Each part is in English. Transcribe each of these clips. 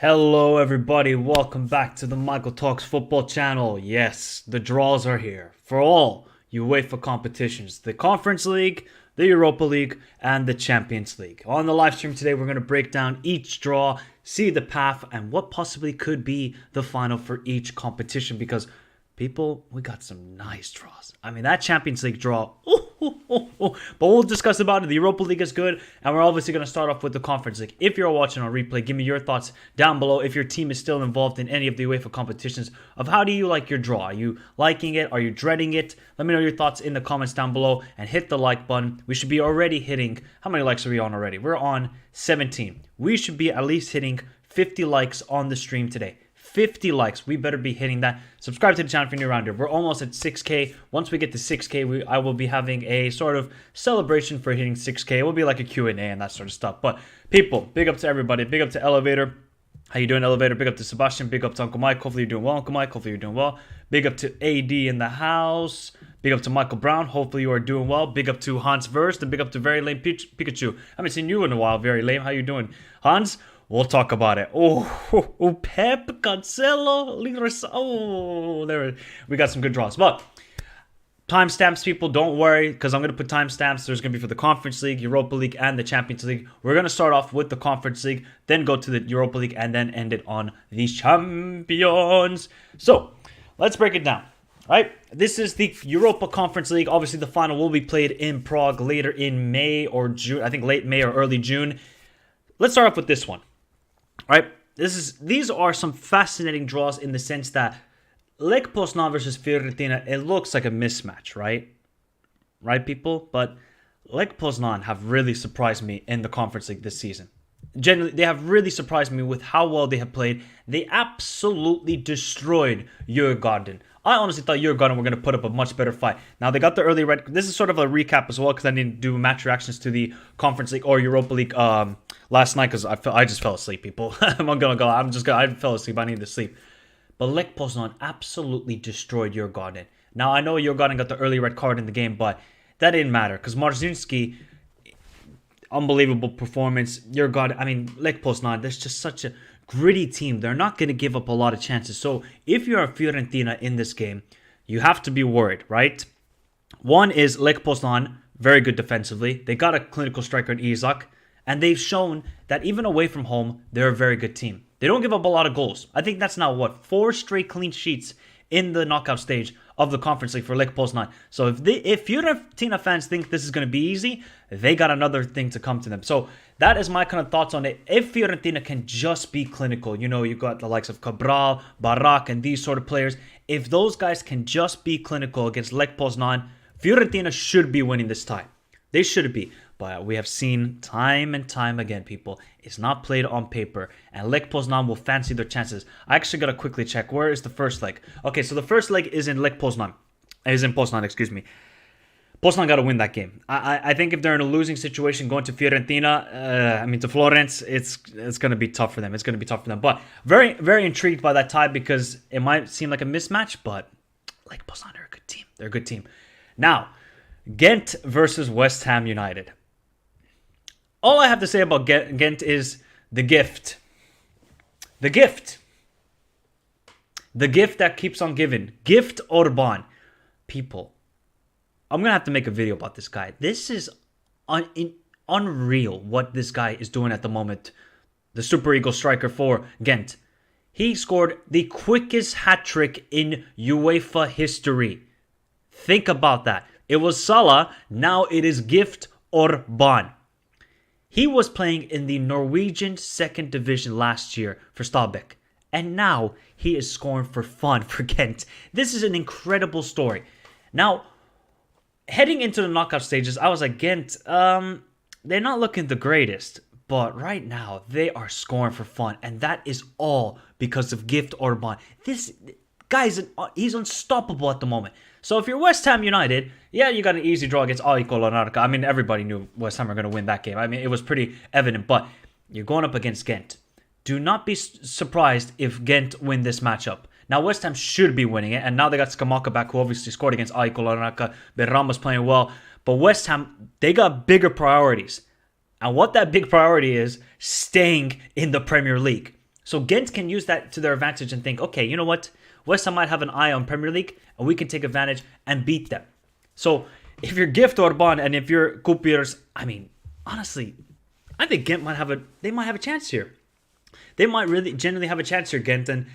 Hello everybody, welcome back to the Michael Talks Football channel. Yes, the draws are here for all UEFA competitions. The Conference League, the Europa League, and the Champions League. On the live stream today, we're going to break down each draw, see the path, and what possibly could be the final for each competition. Because, people, we got some nice draws. I mean, that Champions League draw, but we'll discuss about it. The Europa League is good, and we're obviously going to start off with the Conference League. If you're watching on replay, give me your thoughts down below. If your team is still involved in any of the UEFA competitions, of how do you like your draw? Are you liking it? Are you dreading it? Let me know your thoughts in the comments down below, and hit the like button. We should be already hitting, how many likes are we on already? We're on 17. We should be at least hitting 50 likes on the stream today. 50 likes. We better be hitting that. Subscribe to the channel if you're new around here. We're almost at 6K. Once we get to 6K, I will be having a sort of celebration for hitting 6K. It will be like a Q&A and that sort of stuff. But people, big up to everybody. Big up to Elevator. How you doing, Elevator? Big up to Sebastian. Big up to Uncle Mike. Hopefully you're doing well, Uncle Mike. Hopefully you're doing well. Big up to AD in the house. Big up to Michael Brown. Hopefully you are doing well. Big up to Hans Verst. And big up to Very Lame Pikachu. I haven't seen you in a while, Very Lame. How you doing? Hans? We'll talk about it. Oh, Pep, Cancelo, oh, there we got some good draws. But timestamps, people, don't worry, because I'm going to put timestamps. There's going to be for the Conference League, Europa League, and the Champions League. We're going to start off with the Conference League, then go to the Europa League, and then end it on the Champions. So, let's break it down. Right, this is the Europa Conference League. Obviously, the final will be played in Prague later in May or June. I think late May or early June. Let's start off with this one. Right, these are some fascinating draws in the sense that Lech Poznan versus Fiorentina, it looks like a mismatch, right? Right, people? But Lech Poznan have really surprised me in the Conference League this season. Generally, they have really surprised me with how well they have played. They absolutely destroyed Djurgården. I honestly thought Djurgården were going to put up a much better fight. Now, they got the early red. This is sort of a recap as well because I didn't do match reactions to the Conference League or Europa League last night because I just fell asleep, people. I'm not going to go. I fell asleep. I need to sleep. But Lech Poznan absolutely destroyed Djurgården. Now, I know Djurgården got the early red card in the game, but that didn't matter because Marzinski, unbelievable performance. Djurgården, I mean, Lech Poznan, there's just such a gritty team. They're not going to give up a lot of chances. So if you're a Fiorentina in this game, you have to be worried, right? One is Lech Poznan, very good defensively. They got a clinical striker in Isak, and they've shown that even away from home, they're a very good team. They don't give up a lot of goals. I think that's now, 4 straight clean sheets in the knockout stage of the Conference League for Lech Poznan. So if Fiorentina fans think this is going to be easy, they got another thing to come to them. So that is my kind of thoughts on it. If Fiorentina can just be clinical, you got the likes of Cabral, Barak, and these sort of players. If those guys can just be clinical against Lech Poznan, Fiorentina should be winning this tie. They should be. But we have seen time and time again, people, it's not played on paper. And Lech Poznan will fancy their chances. I actually got to quickly check. Where is the first leg? Okay, so the first leg is in Lech Poznan. Excuse me. Poznan got to win that game. I think if they're in a losing situation going to Fiorentina, to Florence, it's going to be tough for them. It's going to be tough for them. But very, very intrigued by that tie because it might seem like a mismatch, but Lech Poznan, they're a good team. They're a good team. Now, Ghent versus West Ham United. All I have to say about Ghent is the gift. The gift. The gift that keeps on giving. Gift Orban. People, I'm going to have to make a video about this guy. This is unreal what this guy is doing at the moment. The Super Eagle striker for Ghent. He scored the quickest hat-trick in UEFA history. Think about that. It was Salah. Now it is Gift Orban. He was playing in the Norwegian 2nd Division last year for Stabæk. And now he is scoring for fun for Ghent. This is an incredible story. Now, heading into the knockout stages, I was like, Ghent, they're not looking the greatest. But right now, they are scoring for fun, and that is all because of Gift Orban. This guy's he's unstoppable at the moment. So if you're West Ham United, yeah, you got an easy draw against AEK Larnaca. I mean, everybody knew West Ham were going to win that game. I mean, it was pretty evident. But you're going up against Ghent. Do not be surprised if Ghent win this matchup. Now, West Ham should be winning it, and now they got Skamaka back, who obviously scored against AEK Larnaca. Berrama's playing well. But West Ham, they got bigger priorities. And what that big priority is, staying in the Premier League. So Ghent can use that to their advantage and think, okay, you know what? West Ham might have an eye on Premier League, and we can take advantage and beat them. So if you're Gift Orban and if you're Kupiers, I mean, honestly, I think Ghent might have a chance here. They might really genuinely have a chance here, Ghent, and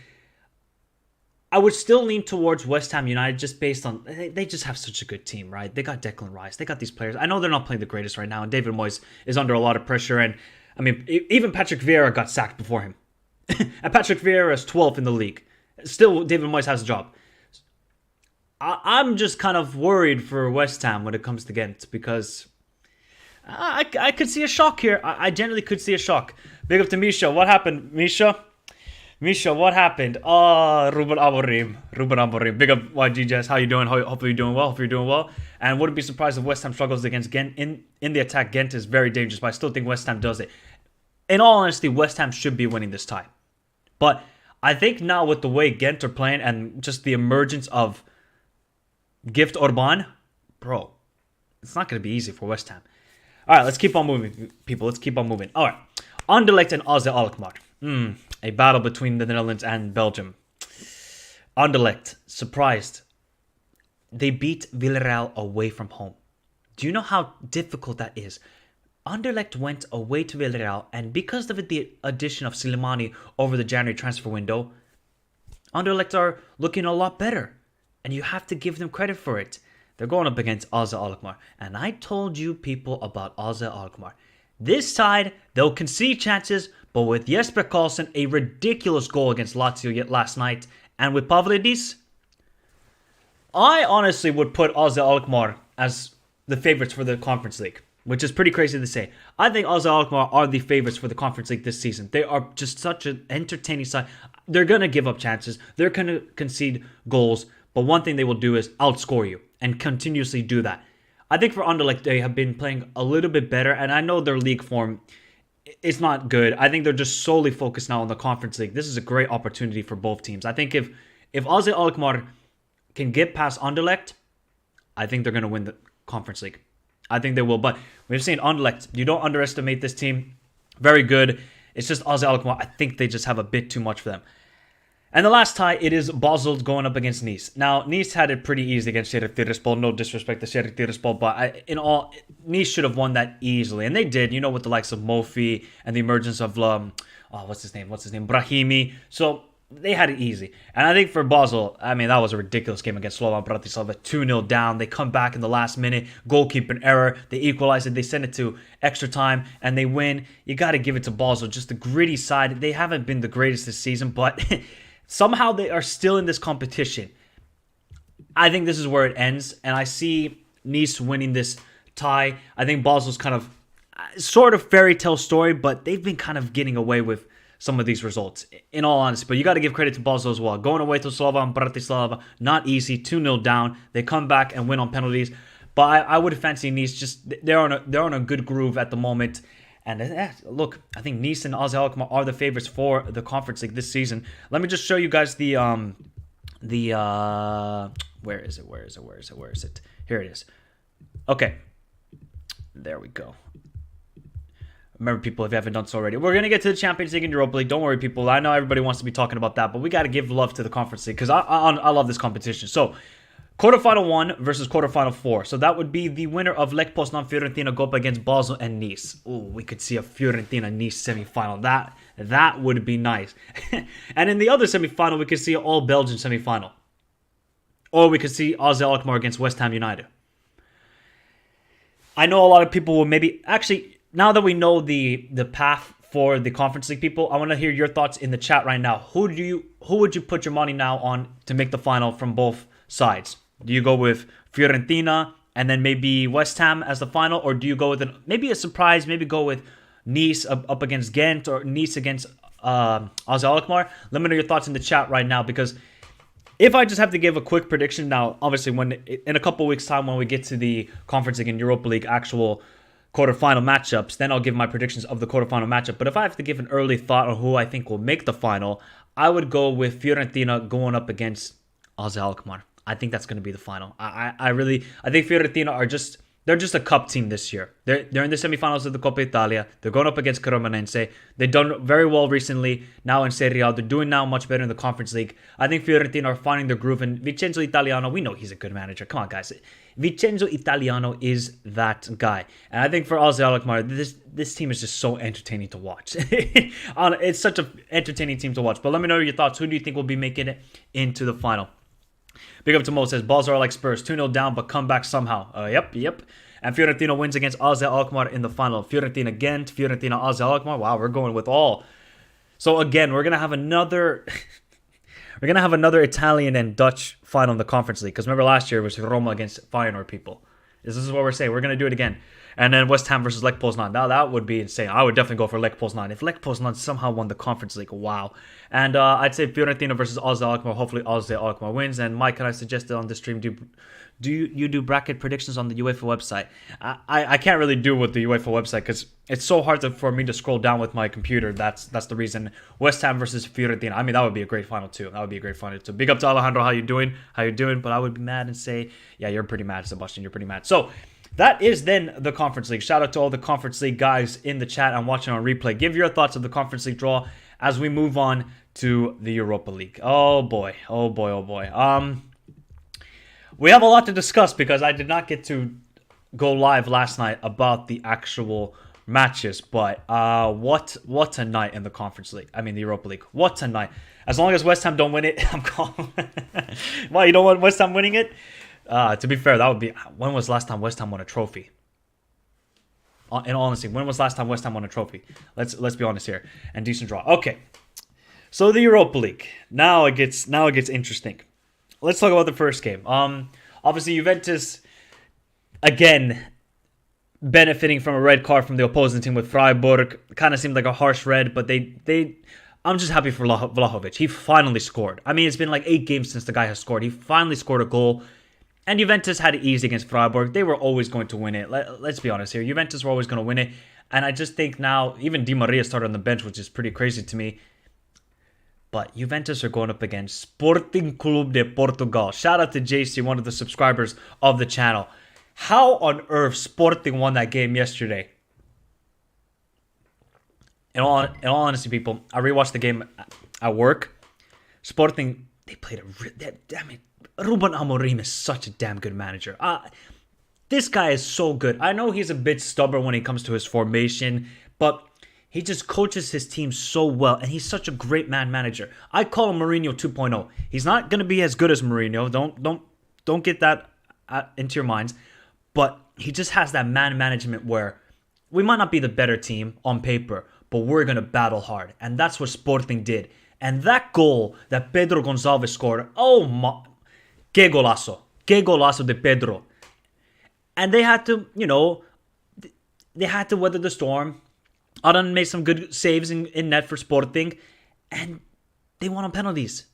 I would still lean towards West Ham United just based on they just have such a good team, right? They got Declan Rice, they got these players. I know they're not playing the greatest right now, and David Moyes is under a lot of pressure, and I mean, even Patrick Vieira got sacked before him. And Patrick Vieira is 12th in the league. Still, David Moyes has a job. I'm just kind of worried for West Ham when it comes to Ghent because I could see a shock here. I generally could see a shock. Big up to Misha. What happened, Misha? Misha, what happened? Ruben Amorim. Big up YGJS. How you doing? Hopefully you're doing well. Hope you're doing well. And wouldn't be surprised if West Ham struggles against Ghent. In the attack, Ghent is very dangerous, but I still think West Ham does it. In all honesty, West Ham should be winning this tie. But I think now with the way Ghent are playing and just the emergence of Gift Orban, bro, it's not going to be easy for West Ham. All right, let's keep on moving, people. Let's keep on moving. All right. Anderlecht and AZ Alkmaar. A battle between the Netherlands and Belgium. Anderlecht, surprised. They beat Villarreal away from home. Do you know how difficult that is? Anderlecht went away to Villarreal, and because of the addition of Slimani over the January transfer window, Anderlecht are looking a lot better. And you have to give them credit for it. They're going up against AZ Alkmaar. And I told you people about AZ Alkmaar. This side, they'll concede chances, but with Jesper Karlsson, a ridiculous goal against Lazio yet last night, and with Pavlidis, I honestly would put AZ Alkmaar as the favorites for the Conference League, which is pretty crazy to say. I think AZ Alkmaar are the favorites for the Conference League this season. They are just such an entertaining side. They're going to give up chances. They're going to concede goals. But one thing they will do is outscore you and continuously do that. I think for Anderlecht, they have been playing a little bit better. And I know their league form is not good. I think they're just solely focused now on the Conference League. This is a great opportunity for both teams. I think if AZ Alkmaar can get past Anderlecht, I think they're going to win the Conference League. I think they will. But we've seen Anderlecht. You don't underestimate this team. Very good. It's just AZ Alkmaar. I think they just have a bit too much for them. And the last tie, it is Basel going up against Nice. Now, Nice had it pretty easy against Sheriff Tiraspol. No disrespect to Sheriff Tiraspol, but Nice should have won that easily. And they did, you know, with the likes of Mofi and the emergence of, what's his name? Brahimi. So they had it easy. And I think for Basel, I mean, that was a ridiculous game against Slovan Bratislava. 2-0 down. They come back in the last minute. Goalkeeping error. They equalize it. They send it to extra time. And they win. You got to give it to Basel. Just the gritty side. They haven't been the greatest this season, but somehow they are still in this competition. I think this is where it ends. And I see Nice winning this tie. I think Basel's kind of sort of fairy tale story, but they've been kind of getting away with some of these results, in all honesty. But you got to give credit to Basel as well. Going away to Slovan Bratislava, not easy, 2-0 down. They come back and win on penalties. But I would fancy Nice. Just they're on a good groove at the moment. And look, I think Nice and AZ Alkmaar are the favorites for the Conference League this season. Let me just show you guys the where is it? Here it is. Okay, there we go. Remember, people, if you haven't done so already, we're going to get to the Champions League and Europa League. Don't worry, people. I know everybody wants to be talking about that, but we got to give love to the Conference League because I love this competition. So, quarterfinal 1 versus quarterfinal 4. So, that would be the winner of Lech Poznan Fiorentina go up against Basel and Nice. Ooh, we could see a Fiorentina-Nice semifinal. That would be nice. And in the other semifinal, we could see an all-Belgian semifinal. Or we could see AZ Alkmaar against West Ham United. I know a lot of people will maybe... Actually, now that we know the path for the Conference League, people, I want to hear your thoughts in the chat right now. Who would you put your money now on to make the final from both sides? Do you go with Fiorentina and then maybe West Ham as the final, or do you go with maybe a surprise? Maybe go with Nice up against Ghent or Nice against AZ Alkmaar? Let me know your thoughts in the chat right now, because if I just have to give a quick prediction now, obviously when in a couple weeks time when we get to the Conference League and Europa League actual quarterfinal matchups, then I'll give my predictions of the quarterfinal matchup. But if I have to give an early thought on who I think will make the final, I would go with Fiorentina going up against AZ Alkmaar. I think that's going to be the final. I think Fiorentina they're just a cup team this year. They're in the semifinals of the Coppa Italia. They're going up against Cremonense. They've done very well recently. Now in Serie A, they're doing now much better in the Conference League. I think Fiorentina are finding their groove. And Vincenzo Italiano, we know he's a good manager. Come on, guys. Vincenzo Italiano is that guy. And I think for AZ Alkmaar, this team is just so entertaining to watch. It's such an entertaining team to watch. But let me know your thoughts. Who do you think will be making it into the final? Big up to Mo, says, balls are like Spurs, 2-0 down, but come back somehow. Yep. And Fiorentina wins against AZ Alkmaar in the final. Fiorentina Ghent, Fiorentina AZ Alkmaar. Wow, we're going with all. So again, we're going to have another... we're going to have another Italian and Dutch final in the Conference League. Because remember last year it was Roma against Feyenoord, people. This is what we're saying. We're going to do it again. And then West Ham versus Lech Poznan. Now that would be insane. I would definitely go for Lech Poznan. If Lech Poznan somehow won the Conference League, wow. And I'd say Fiorentina versus AZ Alkmaar. Hopefully AZ Alkmaar wins. And Mike, can I suggest it on the stream? Do you do bracket predictions on the UEFA website? I can't really do it with the UEFA website because it's so hard for me to scroll down with my computer. That's the reason. West Ham versus Fiorentina. I mean, that would be a great final too. Big up to Alejandro. How you doing? But I would be mad and say, yeah, you're pretty mad, Sebastian. You're pretty mad. So that is then the Conference League. Shout out to all the Conference League guys in the chat and watching on replay. Give your thoughts of the Conference League draw as we move on to the Europa League. Oh boy. We have a lot to discuss because I did not get to go live last night about the actual matches. But what a night in the Conference League. I mean, the Europa League. What a night. As long as West Ham don't win it, I'm calm. Why, you don't want West Ham winning it? To be fair, that would be... When was the last time West Ham won a trophy? In all honesty, when was the last time West Ham won a trophy? Let's be honest here. And decent draw. Okay. So the Europa League. Now it gets interesting. Let's talk about the first game. Obviously, Juventus, again, benefiting from a red card from the opposing team with Freiburg. Kind of seemed like a harsh red, but I'm just happy for Vlahovic. He finally scored. I mean, it's been like 8 games since the guy has scored. He finally scored a goal. And Juventus had it easy against Freiburg. They were always going to win it. Let's be honest here. Juventus were always going to win it. And I just think now, even Di Maria started on the bench, which is pretty crazy to me. But Juventus are going up against Sporting Clube de Portugal. Shout out to JC, one of the subscribers of the channel. How on earth Sporting won that game yesterday? In all honesty, people, I rewatched the game at work. Sporting, they played damn it. Ruben Amorim is such a damn good manager. This guy is so good. I know he's a bit stubborn when it comes to his formation, but he just coaches his team so well, and he's such a great manager. I call him Mourinho 2.0. He's not going to be as good as Mourinho. Don't get that into your minds. But he just has that man management where we might not be the better team on paper, but we're going to battle hard. And that's what Sporting did. And that goal that Pedro Gonçalves scored, oh my, que golazo. Que golazo de Pedro. And they had to, they had to weather the storm. Aran made some good saves in net for Sporting, and they won on penalties.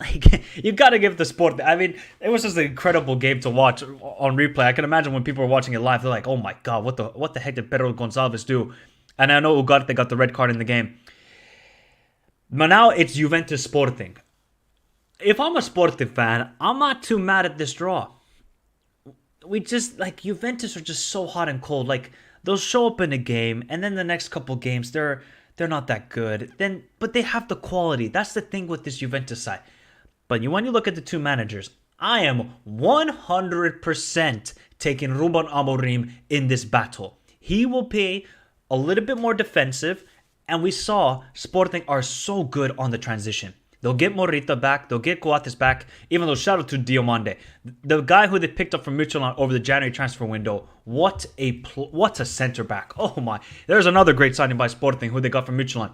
Like, you gotta give the Sport. I mean, it was just an incredible game to watch on replay. I can imagine when people were watching it live, they're like, "Oh my god, what the heck did Pedro Gonçalves do?" And I know Ugarte got the red card in the game. But now it's Juventus Sporting. If I'm a Sporting fan, I'm not too mad at this draw. Juventus are just so hot and cold. Like, they'll show up in a game, and then the next couple games, they're not that good. But they have the quality. That's the thing with this Juventus side. But when you look at the two managers, I am 100% taking Ruben Amorim in this battle. He will be a little bit more defensive, and we saw Sporting are so good on the transition. They'll get Morita back. They'll get Coates back. Even though, shout out to Diomande. The guy who they picked up from Michelin over the January transfer window. What a center back. Oh my. There's another great signing by Sporting who they got from Michelin.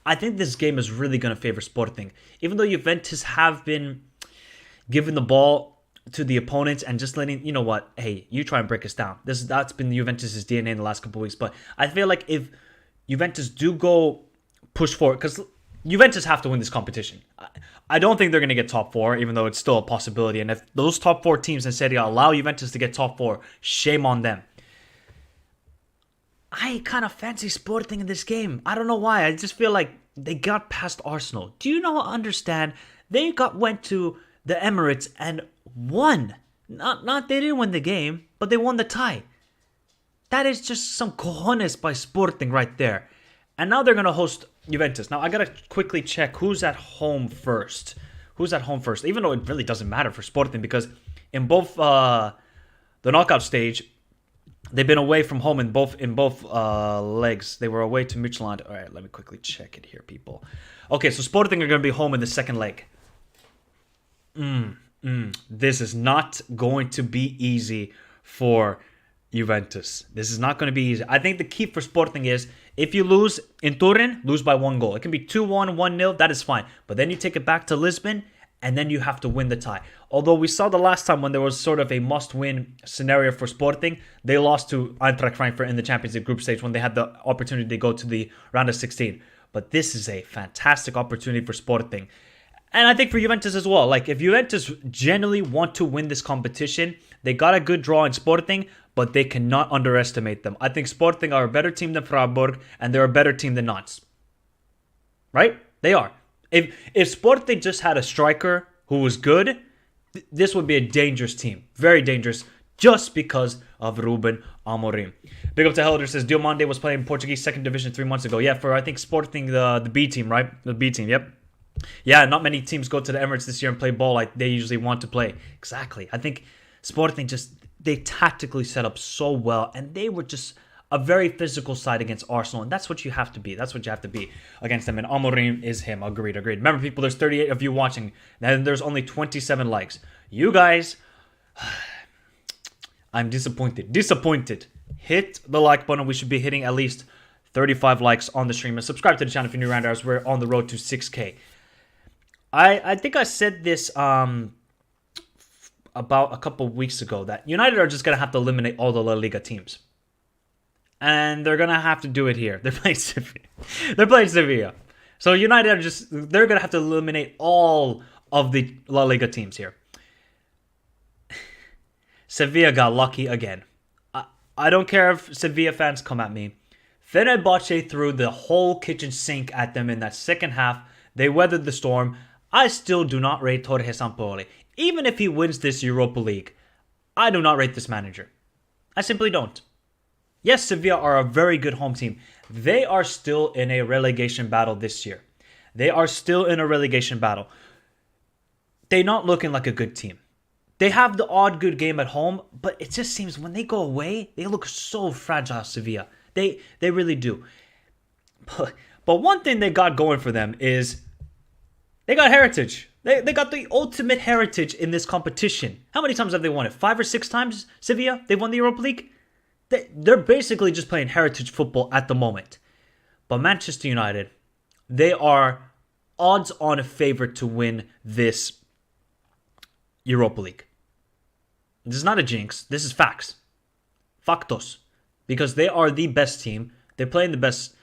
I think this game is really going to favor Sporting. Even though Juventus have been given the ball to the opponents and just letting, you know what, hey, you try and break us down. That's been Juventus' DNA in the last couple of weeks. But I feel like if Juventus do go push forward, because Juventus have to win this competition. I don't think they're going to get top four, even though it's still a possibility. And if those top four teams in Serie A allow Juventus to get top four, shame on them. I kind of fancy Sporting in this game. I don't know why. I just feel like they got past Arsenal. Do you understand? They went to the Emirates and won. Not they didn't win the game, but they won the tie. That is just some cojones by Sporting right there. And now they're going to host Juventus. Now, I got to quickly check who's at home first. Even though it really doesn't matter for Sporting, because in both the knockout stage, they've been away from home in both legs. They were away to Midtjylland. All right, let me quickly check it here, people. Okay, so Sporting are going to be home in the second leg. This is not going to be easy for Juventus. This is not going to be easy. I think the key for Sporting is, if you lose in Turin, lose by 1 goal. It can be 2-1, 1-0, that is fine. But then you take it back to Lisbon, and then you have to win the tie. Although we saw the last time when there was sort of a must-win scenario for Sporting, they lost to Eintracht Frankfurt in the Champions League group stage when they had the opportunity to go to the round of 16. But this is a fantastic opportunity for Sporting. And I think for Juventus as well. Like, if Juventus genuinely want to win this competition, they got a good draw in Sporting, but they cannot underestimate them. I think Sporting are a better team than Freiburg, and they're a better team than Nantes. Right? They are. If Sporting just had a striker who was good, this would be a dangerous team. Very dangerous, just because of Ruben Amorim. Big up to Helder, says Diomande was playing Portuguese second division 3 months ago. Yeah, for I think Sporting, the B team, right? The B team, yep. Yeah, not many teams go to the Emirates this year and play ball like they usually want to play. Exactly. I think Sporting they tactically set up so well, and they were just a very physical side against Arsenal, and that's what you have to be. That's what you have to be against them, and Amorim is him. Agreed. Remember, people, there's 38 of you watching, and there's only 27 likes. You guys, I'm disappointed. Hit the like button. We should be hitting at least 35 likes on the stream, and subscribe to the channel if you're new around here, as we're on the road to 6K. I think I said this about a couple weeks ago, that United are just going to have to eliminate all the La Liga teams. And they're going to have to do it here. They're playing Sevilla. So United are they're going to have to eliminate all of the La Liga teams here. Sevilla got lucky again. I don't care if Sevilla fans come at me. Fenerbahce threw the whole kitchen sink at them in that second half. They weathered the storm. I still do not rate Jorge Sampaoli. Even if he wins this Europa League, I do not rate this manager. I simply don't. Yes, Sevilla are a very good home team. They are still in a relegation battle this year. They're not looking like a good team. They have the odd good game at home, but it just seems when they go away, they look so fragile, Sevilla. They really do. But one thing they got going for them is they got heritage. They got the ultimate heritage in this competition. How many times have they won it? 5 or 6 times, Sevilla? They won the Europa League? They're basically just playing heritage football at the moment. But Manchester United, they are odds-on favorite to win this Europa League. This is not a jinx. This is facts. Factos. Because they are the best team. They're playing the best.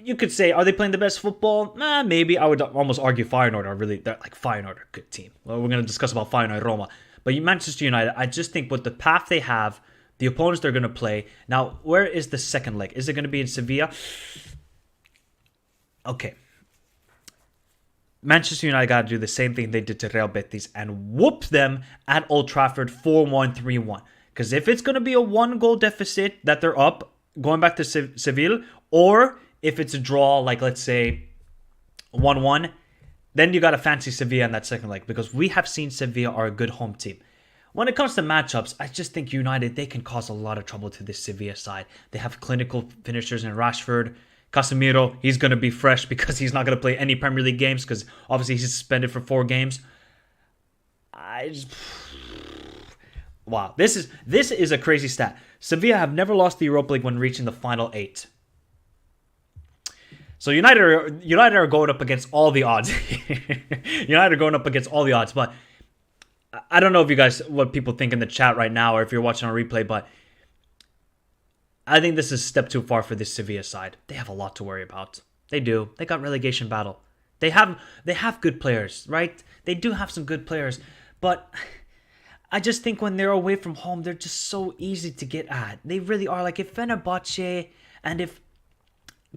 You could say, are they playing the best football? Maybe. I would almost argue Feyenoord are they're like Feyenoord are a good team. Well, we're going to discuss about Feyenoord Roma. But Manchester United, I just think with the path they have, the opponents they're going to play. Now, where is the second leg? Is it going to be in Sevilla? Okay. Manchester United got to do the same thing they did to Real Betis and whoop them at Old Trafford 4-1, 3-1. Because if it's going to be a 1-goal deficit that they're up, going back to Seville, or if it's a draw, like let's say 1-1, then you got to fancy Sevilla in that second leg, because we have seen Sevilla are a good home team. When it comes to matchups, I just think United, they can cause a lot of trouble to this Sevilla side. They have clinical finishers in Rashford. Casemiro, he's going to be fresh because he's not going to play any Premier League games because obviously he's suspended for 4 games. Wow, this is a crazy stat. Sevilla have never lost the Europa League when reaching the final 8. So United are going up against all the odds. United are going up against all the odds, but I don't know if you guys, what people think in the chat right now or if you're watching on replay, but I think this is a step too far for this Sevilla side. They have a lot to worry about. They do. They got relegation battle. They have good players, right? They do have some good players, but I just think when they're away from home, they're just so easy to get at. They really are. Like if Fenerbahce and if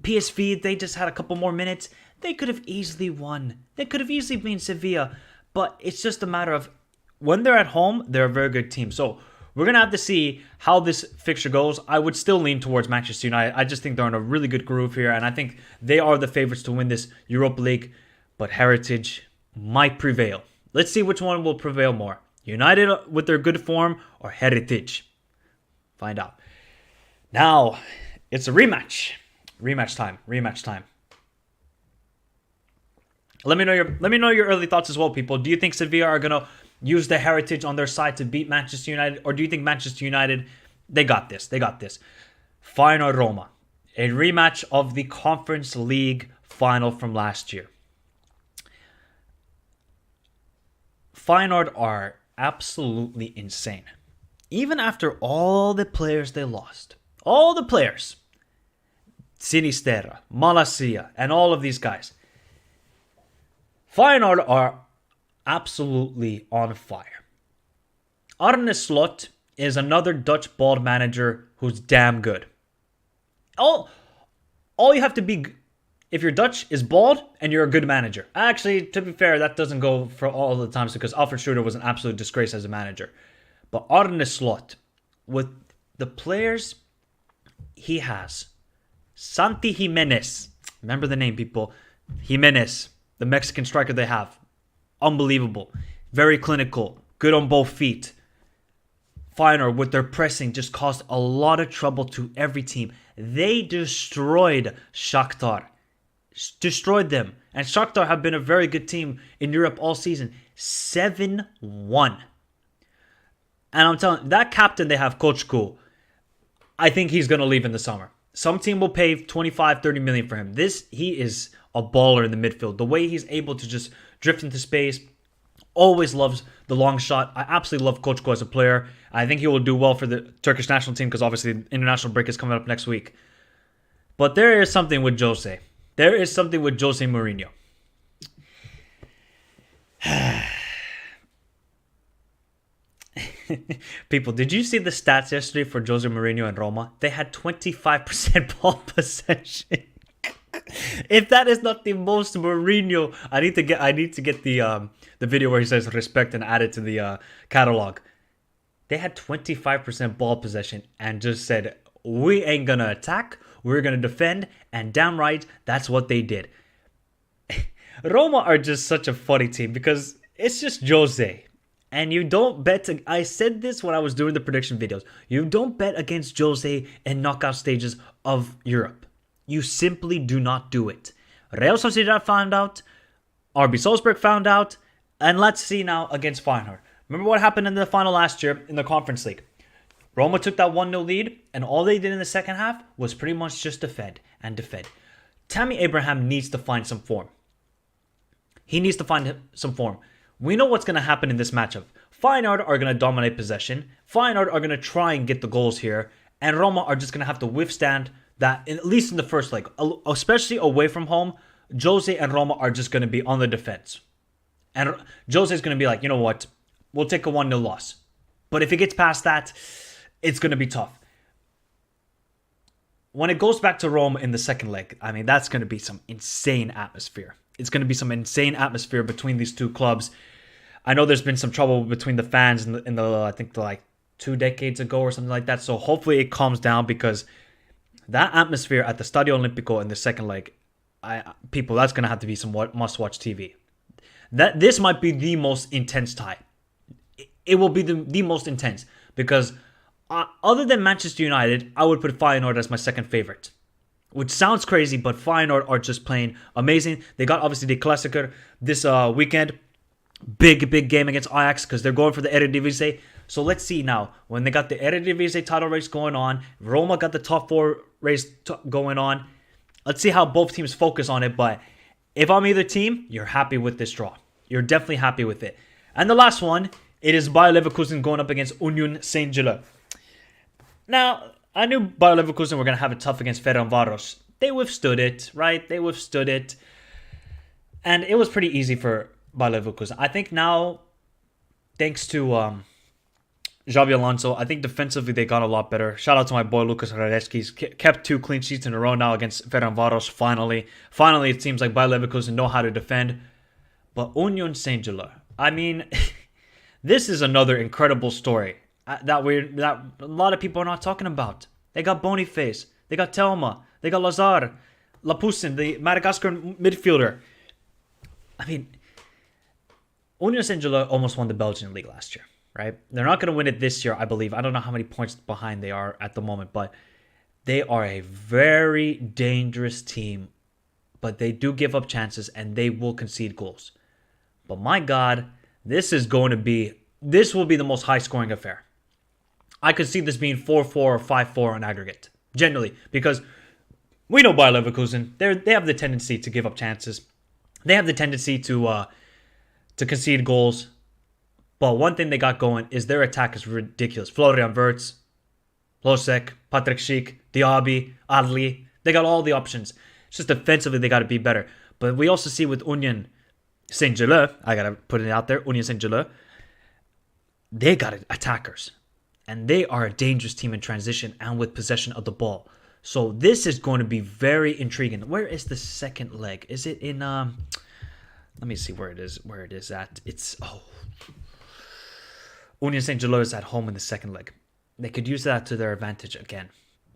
PSV, they just had a couple more minutes, they could have easily won. They could have easily been Sevilla, but it's just a matter of when they're at home, they're a very good team. So we're going to have to see how this fixture goes. I would still lean towards Manchester United. I just think they're in a really good groove here, and I think they are the favorites to win this Europa League, but Heritage might prevail. Let's see which one will prevail more. United with their good form or Heritage? Find out. Now, it's a rematch. Rematch time. Let me know your early thoughts as well, people. Do you think Sevilla are going to use the Heritage on their side to beat Manchester United, or do you think Manchester United, they got this? Feyenoord Roma, a rematch of the Conference League final from last year. Feyenoord are absolutely insane. Even after all the players they lost, all the players, Sinisterra, Malacia, and all of these guys, Feyenoord are absolutely on fire. Arne Slot is another Dutch bald manager who's damn good. All you have to be, if you're Dutch, is bald and you're a good manager. Actually, to be fair, that doesn't go for all the times because Alfred Schroeder was an absolute disgrace as a manager. But Arne Slot, with the players he has, Santi Jimenez, remember the name, people, Jimenez, the Mexican striker they have, unbelievable, very clinical, good on both feet. Feyenoord with their pressing just caused a lot of trouble to every team. They destroyed Shakhtar. Destroyed them. And Shakhtar have been a very good team in Europe all season. 7-1. And I'm telling you, that captain they have, Kochku, I think he's going to leave in the summer. Some team will pay 25, 30 million for him. He is a baller in the midfield. The way he's able to just drift into space, always loves the long shot. I absolutely love Kochko as a player. I think he will do well for the Turkish national team because obviously the international break is coming up next week. But there is something with Jose. There is something with Jose Mourinho. People, did you see the stats yesterday for Jose Mourinho and Roma? They had 25% ball possession. If that is not the most Mourinho, I need to get the video where he says respect and add it to the catalog. They had 25% ball possession and just said, we ain't gonna attack, we're gonna defend, and damn right, that's what they did. Roma are just such a funny team because it's just Jose. And you don't bet, I said this when I was doing the prediction videos, you don't bet against Jose in knockout stages of Europe. You simply do not do it. Real Sociedad found out, RB Salzburg found out, and let's see now against Feyenoord. Remember what happened in the final last year in the Conference League? Roma took that 1-0 lead, and all they did in the second half was pretty much just defend and defend. Tammy Abraham needs to find some form. He needs to find some form. We know what's going to happen in this matchup. Feyenoord are going to dominate possession. Feyenoord are going to try and get the goals here. And Roma are just going to have to withstand that, at least in the first leg. Especially away from home, Jose and Roma are just going to be on the defense. And Jose is going to be like, you know what? We'll take a 1-0 loss. But if it gets past that, it's going to be tough. When it goes back to Roma in the second leg, I mean, that's going to be some insane atmosphere. It's going to be some insane atmosphere between these two clubs. I know there's been some trouble between the fans in the I think like 2 decades ago or something like that. So hopefully it calms down because that atmosphere at the Stadio Olimpico in the second leg, people, that's going to have to be some must-watch TV. This might be the most intense tie. It will be the most intense because other than Manchester United, I would put Feyenoord as my second favorite. Which sounds crazy, but Feyenoord are just playing amazing. They got obviously the Klassiker this weekend. Big game against Ajax because they're going for the Eredivisie. So let's see now. When they got the Eredivisie title race going on, Roma got the top 4 race going on. Let's see how both teams focus on it. But if I'm either team, you're happy with this draw. You're definitely happy with it. And the last one It is Bayer Leverkusen going up against Union Saint-Gilloise. Now, I knew Bayer Leverkusen were going to have it tough against Ferencváros. They withstood it, right? They withstood it. And it was pretty easy for Bayer Leverkusen. I think now, thanks to Xabi Alonso, I think defensively they got a lot better. Shout out to my boy Lucas Hradecki. He's kept 2 clean sheets in a row now against Ferencváros, finally. Finally, it seems like Bayer Leverkusen know how to defend. But Union Saint-Gilloise, I mean, this is another incredible story that a lot of people are not talking about. They got Boniface, they got Telma, they got Lazar, Lapoussin, the Madagascar midfielder. I mean, Union Saint-Gilloise almost won the Belgian league last year, right? They're not going to win it this year, I believe. I don't know how many points behind they are at the moment, but they are a very dangerous team. But they do give up chances and they will concede goals. But my God, this will be the most high-scoring affair. I could see this being 4-4 or 5-4 on aggregate, generally, because we know Bayer Leverkusen, they have the tendency to give up chances. They have the tendency to concede goals. But one thing they got going is their attack is ridiculous. Florian Wirtz, Losek, Patrick Schick, Diaby, Adli, they got all the options. It's just defensively they got to be better. But we also see with Union Saint-Gilloise, I got to put it out there, Union Saint-Gilloise, they got attackers. And they are a dangerous team in transition and with possession of the ball. So this is going to be very intriguing. Where is the second leg? Is it in let me see where it is at. Union Saint-Gilloise is at home in the second leg. They could use that to their advantage again.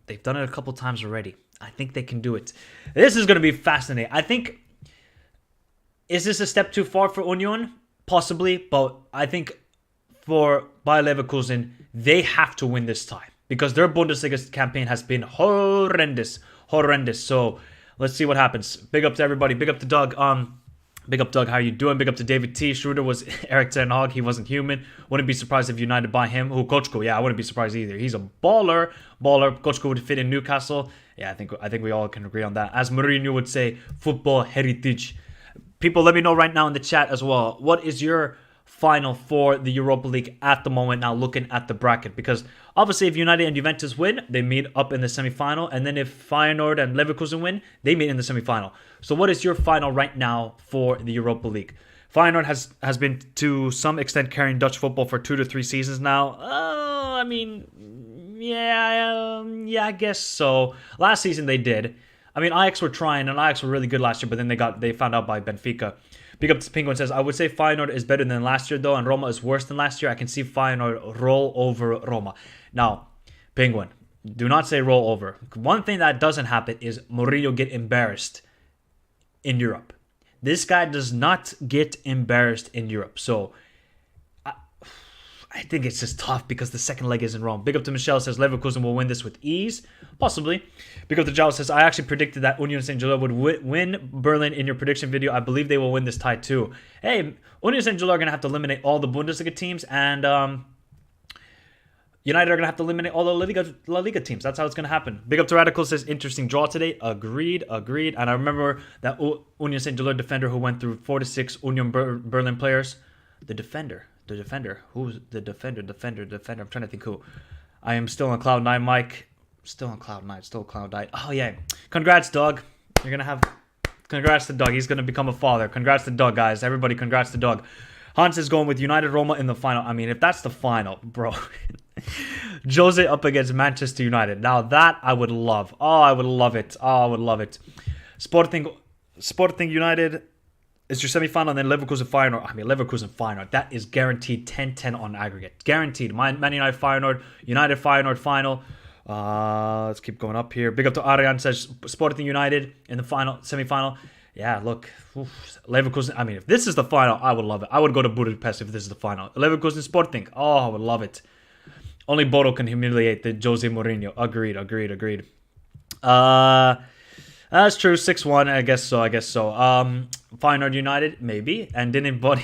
They've done it a couple times already. I think they can do it. This is going to be fascinating. I think, is this a step too far for Union? Possibly, but I think for Bayer Leverkusen, they have to win this tie because their Bundesliga campaign has been horrendous. So let's see what happens. Big up to everybody. Big up to Doug. Big up, Doug. How you doing? Big up to David T. Schroeder was Eric Ten Hag. He wasn't human. Wouldn't be surprised if United buy him. Kochko. Yeah, I wouldn't be surprised either. He's a baller. Kochko would fit in Newcastle. Yeah, I think we all can agree on that. As Mourinho would say, football heritage. People, let me know right now in the chat as well. What is your final for the Europa League at the moment now looking at the bracket? Because obviously if United and Juventus win, they meet up in the semi-final. And then if Feyenoord and Leverkusen win, they meet in the semi-final. So what is your final right now for the Europa League? Feyenoord has been to some extent carrying Dutch football for 2 to 3 seasons now. I mean, yeah, I guess so. Last season they did. I mean, Ajax were trying, and Ajax were really good last year, but then they found out by Benfica. Big up to Penguin says, I would say Feyenoord is better than last year, though, and Roma is worse than last year. I can see Feyenoord roll over Roma. Now, Penguin, do not say roll over. One thing that doesn't happen is Mourinho get embarrassed in Europe. This guy does not get embarrassed in Europe. So, I think it's just tough because the second leg is in Rome. Big up to Michelle says Leverkusen will win this with ease. Possibly. Big up to Giles says, I actually predicted that Union Saint-Gilloise would win Berlin in your prediction video. I believe they will win this tie too. Hey, Union Saint-Gilloise are going to have to eliminate all the Bundesliga teams, and United are going to have to eliminate all the La Liga teams. That's how it's going to happen. Big up to Radical says, interesting draw today. Agreed. And I remember that Union Saint-Gilloise defender who went through 4 to 6 Union Berlin players. The defender. Who's the defender? I'm trying to think who. I am still on Cloud 9, Mike. Still on Cloud 9. Oh, yeah. Congrats, Doug. You're going to have... Congrats to Doug. He's going to become a father. Congrats to Doug, guys. Everybody, congrats to Doug. Hans is going with United Roma in the final. I mean, if that's the final, bro. Jose up against Manchester United. Now, that I would love. Oh, I would love it. Sporting United... It's your semi-final, and then Leverkusen Feyenoord. I mean, Leverkusen Feyenoord. That is guaranteed 10-10 on aggregate. Guaranteed. Man United Feyenoord. United Feyenoord final. Let's keep going up here. Big up to Ariane says Sporting United in the final, semi-final. Yeah, look. Leverkusen. I mean, if this is the final, I would love it. I would go to Budapest if this is the final. Leverkusen Sporting. Oh, I would love it. Only Bodo can humiliate the Jose Mourinho. Agreed. That's true. 6-1. I guess so. Feyenoord United, maybe. And didn't body.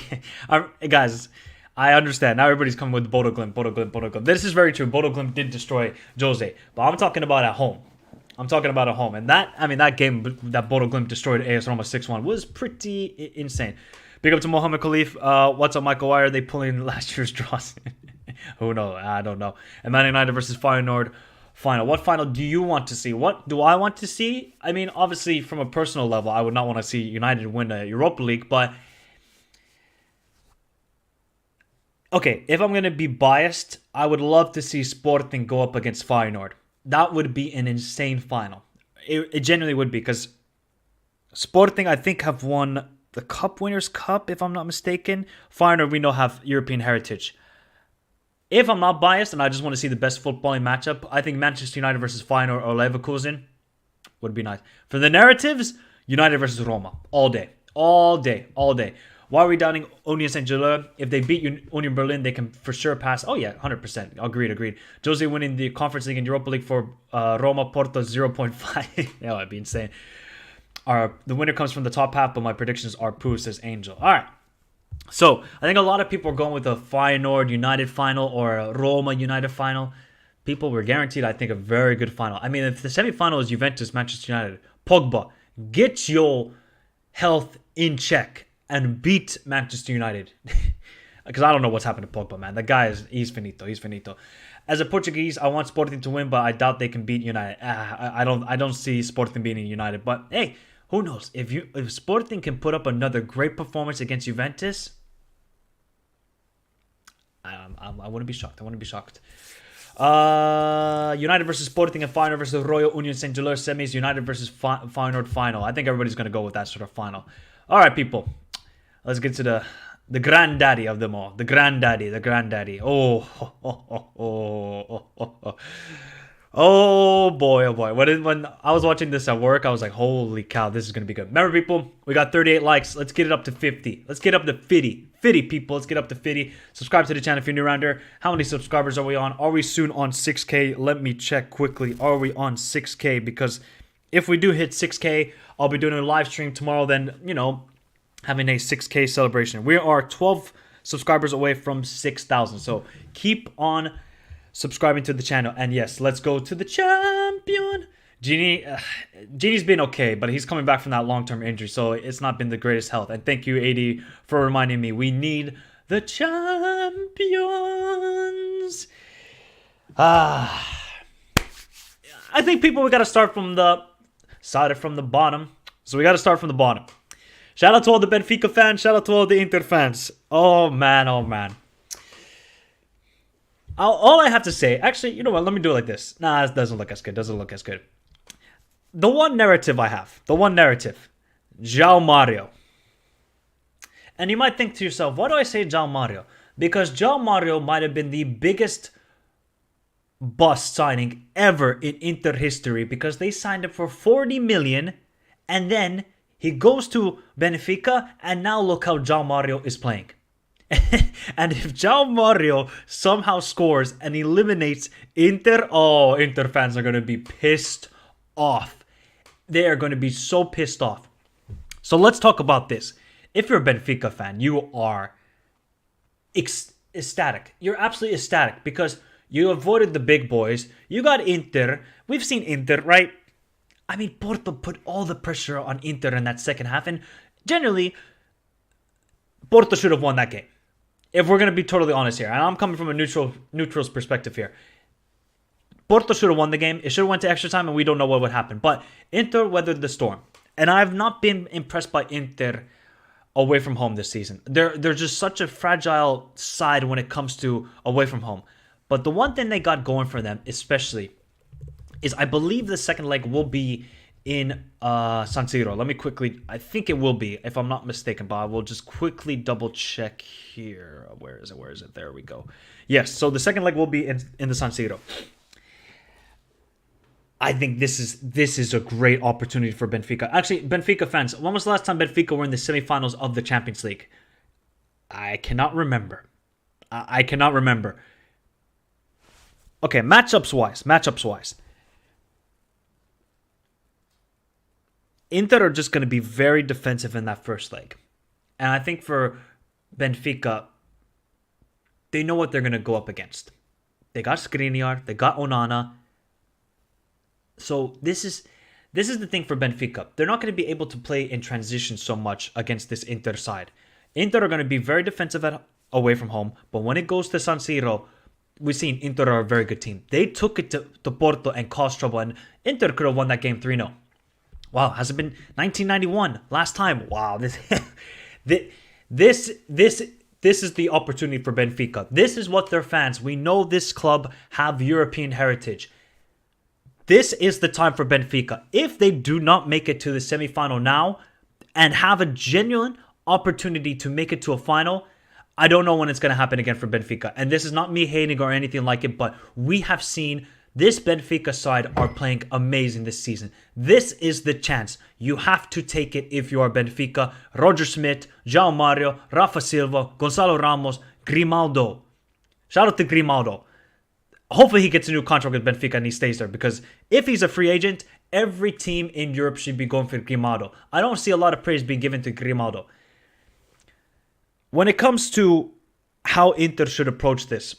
Guys, I understand. Now everybody's coming with Bodo Glimt. This is very true. Bodo Glimt did destroy Jose. But I'm talking about at home. And that game that Bodo Glimt destroyed AS Roma 6-1 was pretty insane. Big up to Mohammed Khalif. What's up, Michael? Why are they pulling last year's draws? Who knows? I don't know. And Man United versus Feyenoord final. What final do you want to see? What do I want to see? I mean, obviously, from a personal level, I would not want to see United win a Europa League, but okay, if I'm going to be biased, I would love to see Sporting go up against Feyenoord. That would be an insane final. It genuinely would be, because Sporting, I think, have won the Cup Winners' Cup, if I'm not mistaken. Feyenoord, we know, have European heritage. If I'm not biased and I just want to see the best footballing matchup, I think Manchester United versus Feyenoord or Leverkusen would be nice. For the narratives, United versus Roma. All day. All day. All day. Why are we doubting Union Saint-Gilloise? If they beat Union Berlin, they can for sure pass. Oh yeah, 100%. Agreed. Jose winning the Conference League and Europa League for Roma, Porto 0.5. Yeah, that'd be insane. The winner comes from the top half, but my predictions are poo, says Angel. All right. So, I think a lot of people are going with a Feyenoord United final or a Roma United final. People were guaranteed, I think, a very good final. I mean, if the semi-final is Juventus, Manchester United, Pogba, get your health in check and beat Manchester United. Because I don't know what's happened to Pogba, man. The guy he's finito. He's finito. As a Portuguese, I want Sporting to win, but I doubt they can beat United. I don't see Sporting beating United. But hey, who knows? If Sporting can put up another great performance against Juventus, I wouldn't be shocked. United versus Sporting and Feyenoord versus Royal Union Saint-Gilloise semis. United versus Feyenoord final. I think everybody's going to go with that sort of final. All right, people. Let's get to the granddaddy of them all. The granddaddy. Oh boy. When I was watching this at work, I was like, holy cow, this is going to be good. Remember, people, we got 38 likes. Let's get it up to 50. Let's get up to 50. 50, people. Let's get up to 50. Subscribe to the channel if you're new around here. How many subscribers are we on? Are we soon on 6K? Let me check quickly. Are we on 6K? Because if we do hit 6K, I'll be doing a live stream tomorrow. Then, having a 6K celebration. We are 12 subscribers away from 6,000. So keep on subscribing to the channel. And yes, let's go to the champion. Genie's been okay, but he's coming back from that long-term injury, so it's not been the greatest health. And thank you, AD, for reminding me. We need the champions. I think, people, we got to start from the bottom. So we got to start from the bottom. Shout out to all the Benfica fans. Shout out to all the Inter fans. Oh, man. All I have to say, actually, you know what? Let me do it like this. Nah, it doesn't look as good. The one narrative, João Mario. And you might think to yourself, why do I say João Mario? Because João Mario might have been the biggest bust signing ever in Inter history, because they signed him for 40 million and then he goes to Benfica, and now look how João Mario is playing. And if João Mario somehow scores and eliminates Inter, Inter fans are going to be pissed off. They are going to be so pissed off. So let's talk about this. If you're a Benfica fan, you are ecstatic. You're absolutely ecstatic because you avoided the big boys. You got Inter. We've seen Inter, right? I mean, Porto put all the pressure on Inter in that second half. And generally, Porto should have won that game. If we're going to be totally honest here. And I'm coming from a neutral's perspective here. Porto should have won the game. It should have went to extra time, and we don't know what would happen. But Inter weathered the storm. And I've not been impressed by Inter away from home this season. They're just such a fragile side when it comes to away from home. But the one thing they got going for them, especially, is I believe the second leg will be in San Siro. Let me quickly, I think it will be, if I'm not mistaken, but I will just quickly double check here. Where is it? There we go. Yes, so the second leg will be in the San Siro. I think this is a great opportunity for Benfica. Actually, Benfica fans, when was the last time Benfica were in the semifinals of the Champions League? I cannot remember. Okay, matchups wise. Inter are just going to be very defensive in that first leg. And I think for Benfica, they know what they're going to go up against. They got Skriniar, they got Onana. So this is the thing for Benfica. They're not going to be able to play in transition so much against this Inter side. Inter are going to be very defensive away from home, but when it goes to San Siro, we've seen Inter are a very good team. They took it to Porto and caused trouble, and Inter could have won that game 3-0. Wow, has it been 1991? Last time. Wow, this is the opportunity for Benfica. This is what their fans. We know this club have European heritage. This is the time for Benfica. If they do not make it to the semifinal now and have a genuine opportunity to make it to a final, I don't know when it's going to happen again for Benfica. And this is not me hating or anything like it, but we have seen this Benfica side are playing amazing this season. This is the chance. You have to take it if you are Benfica. Roger Smith, João Mario, Rafa Silva, Gonçalo Ramos, Grimaldo. Shout out to Grimaldo. Hopefully he gets a new contract with Benfica and he stays there, because if he's a free agent, every team in Europe should be going for Grimaldo. I don't see a lot of praise being given to Grimaldo. When it comes to how Inter should approach this,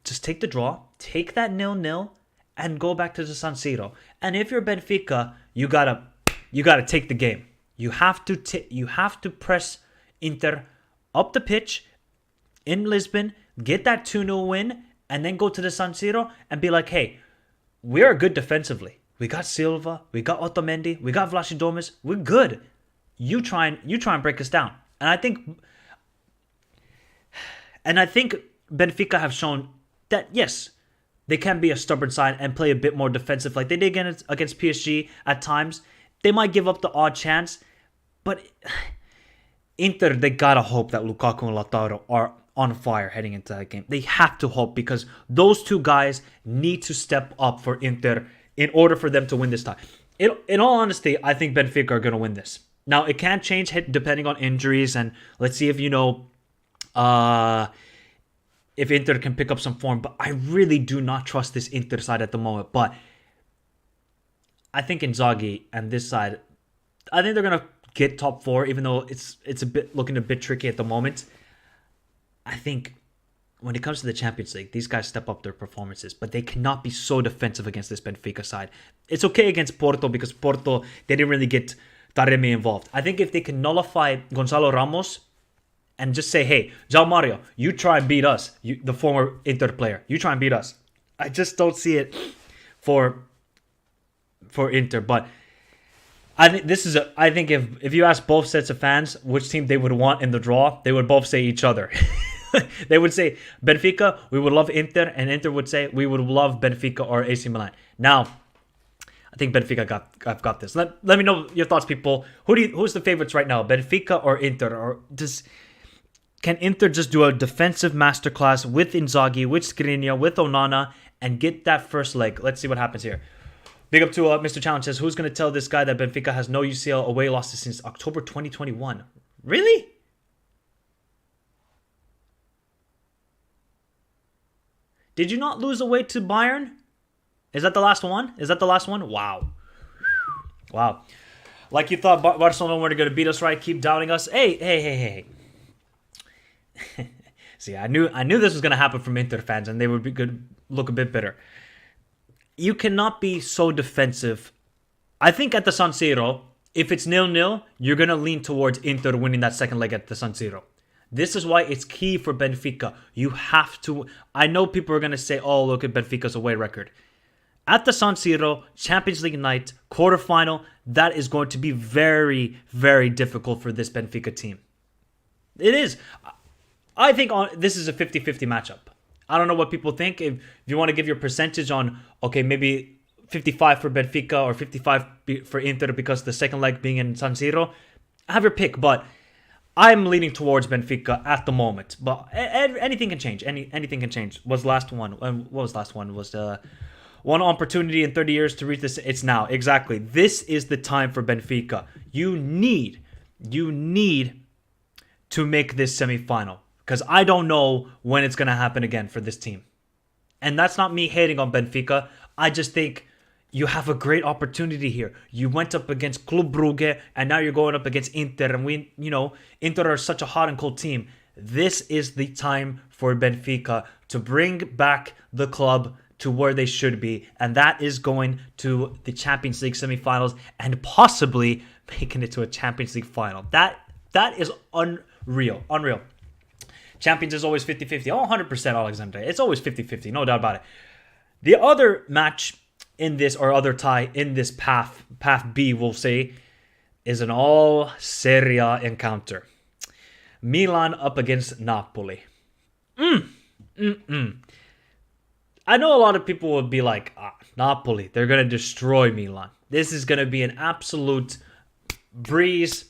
just take the draw, take that 0-0, and go back to the San Siro. And if you're Benfica, you gotta take the game. You have to press Inter up the pitch in Lisbon, get that 2-0 win, and then go to the San Siro and be like, hey, we are good defensively. We got Silva, we got Otamendi, we got Vlasidomis. We're good. You try and break us down. And I think Benfica have shown that, yes, they can be a stubborn side and play a bit more defensive like they did against PSG at times. They might give up the odd chance, but Inter, they gotta hope that Lukaku and Lautaro are on fire heading into that game. They have to hope, because those two guys need to step up for Inter in order for them to win this time. In all honesty, I think Benfica are going to win this. Now, it can change depending on injuries, and let's see if, if Inter can pick up some form. But I really do not trust this Inter side at the moment. But I think Inzaghi and this side, I think they're going to get top 4, even though it's looking a bit tricky at the moment. I think when it comes to the Champions League, these guys step up their performances, but they cannot be so defensive against this Benfica side. It's okay against Porto, because Porto, they didn't really get Taremi involved. I think if they can nullify Gonçalo Ramos and just say, hey, João Mario, you try and beat us, the former Inter player, you try and beat us. I just don't see it for Inter. But I think if you ask both sets of fans which team they would want in the draw, they would both say each other. They would say Benfica, we would love Inter, and Inter would say we would love Benfica or AC Milan. Now, I think Benfica got this. Let me know your thoughts, people. Who's the favorites right now, Benfica or Inter? Or can Inter just do a defensive masterclass with Inzaghi, with Skriniar, with Onana, and get that first leg? Let's see what happens here. Big up to Mr. Challenge says, who's going to tell this guy that Benfica has no UCL away losses since October 2021? Really? Did you not lose away to Bayern? Is that the last one? Wow. Wow. Like you thought Barcelona weren't going to beat us, right? Keep doubting us. Hey. See, I knew this was going to happen from Inter fans, and they would look a bit bitter. You cannot be so defensive. I think at the San Siro, if it's 0-0, you're going to lean towards Inter winning that second leg at the San Siro. This is why it's key for Benfica. You have to... I know people are going to say, oh, look at Benfica's away record. At the San Siro, Champions League night, quarterfinal, that is going to be very, very difficult for this Benfica team. It is. I think this is a 50-50 matchup. I don't know what people think. If you want to give your percentage on, okay, maybe 55 for Benfica or 55 for Inter because the second leg being in San Siro, have your pick. But I'm leaning towards Benfica at the moment. But anything can change. Anything can change. What was the last one? Was one opportunity in 30 years to reach this? It's now. Exactly. This is the time for Benfica. You need to make this semifinal. Because I don't know when it's going to happen again for this team. And that's not me hating on Benfica. I just think you have a great opportunity here. You went up against Club Brugge, and now you're going up against Inter. And Inter are such a hot and cold team. This is the time for Benfica to bring back the club to where they should be. And that is going to the Champions League semifinals and possibly making it to a Champions League final. That is Unreal. Champions is always 50-50. Oh, 100% Alexander. It's always 50-50, no doubt about it. The other match in this, or other tie in this path B, we'll say, is an all Serie A encounter. Milan up against Napoli. I know a lot of people would be like, Napoli, they're going to destroy Milan. This is going to be an absolute breeze.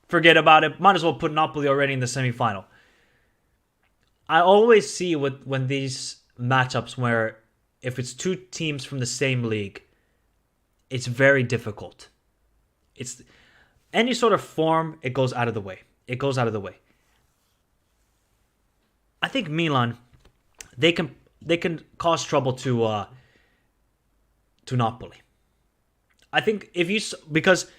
Forget about it. Might as well put Napoli already in the semifinal. I always see when these matchups where if it's two teams from the same league, it's very difficult. It's any sort of form, it goes out of the way. I think Milan, they can cause trouble to Napoli. I think because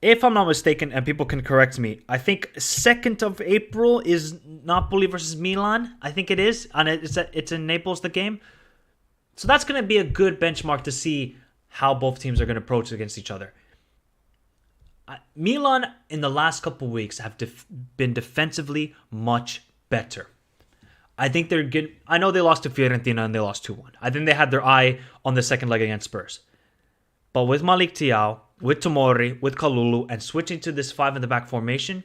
if I'm not mistaken, and people can correct me, I think 2nd of April is Napoli versus Milan. I think it is, and it's in Naples, the game. So that's going to be a good benchmark to see how both teams are going to approach against each other. Milan in the last couple of weeks have been defensively much better. I think they're good. I know they lost to Fiorentina and they lost 2-1. I think they had their eye on the second leg against Spurs. But with Malik Thiaw, with Tomori, with Kalulu, and switching to this 5-in-the-back formation,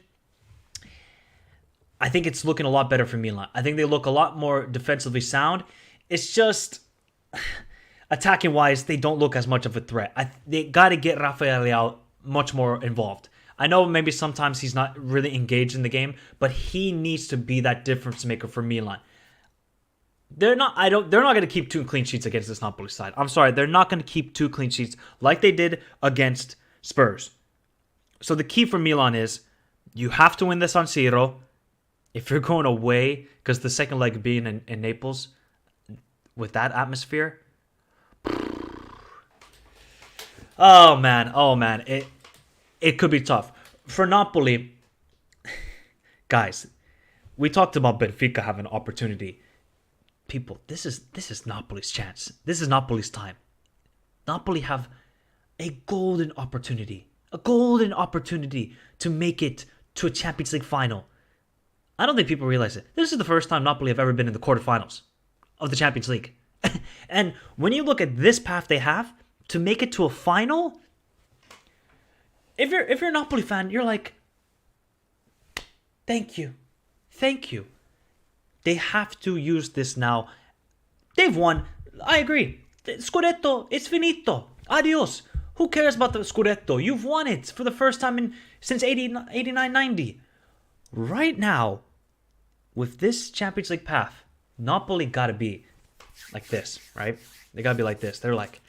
I think it's looking a lot better for Milan. I think they look a lot more defensively sound. It's just, attacking-wise, they don't look as much of a threat. They got to get Rafael Leao much more involved. I know maybe sometimes he's not really engaged in the game, but he needs to be that difference maker for Milan. They're not going to keep 2 clean sheets against this Napoli side. I'm sorry, they're not going to keep 2 clean sheets like they did against Spurs. So the key for Milan is you have to win this on San Siro. If you're going away, because the second leg being in Naples, with that atmosphere, oh man, it could be tough for Napoli. Guys, we talked about Benfica having an opportunity. People, this is Napoli's chance. This is Napoli's time. Napoli have a golden opportunity to make it to a Champions League final. I don't think people realize it. This is the first time Napoli have ever been in the quarterfinals of the Champions League. And when you look at this path they have to make it to a final, if you're a Napoli fan, you're like, thank you. They have to use this now. They've won. I agree. Scudetto, it's finito. Adios. Who cares about the Scudetto? You've won it for the first time since 89-90. Right now, with this Champions League path, Napoli got to be like this, right? They got to be like this. They're like,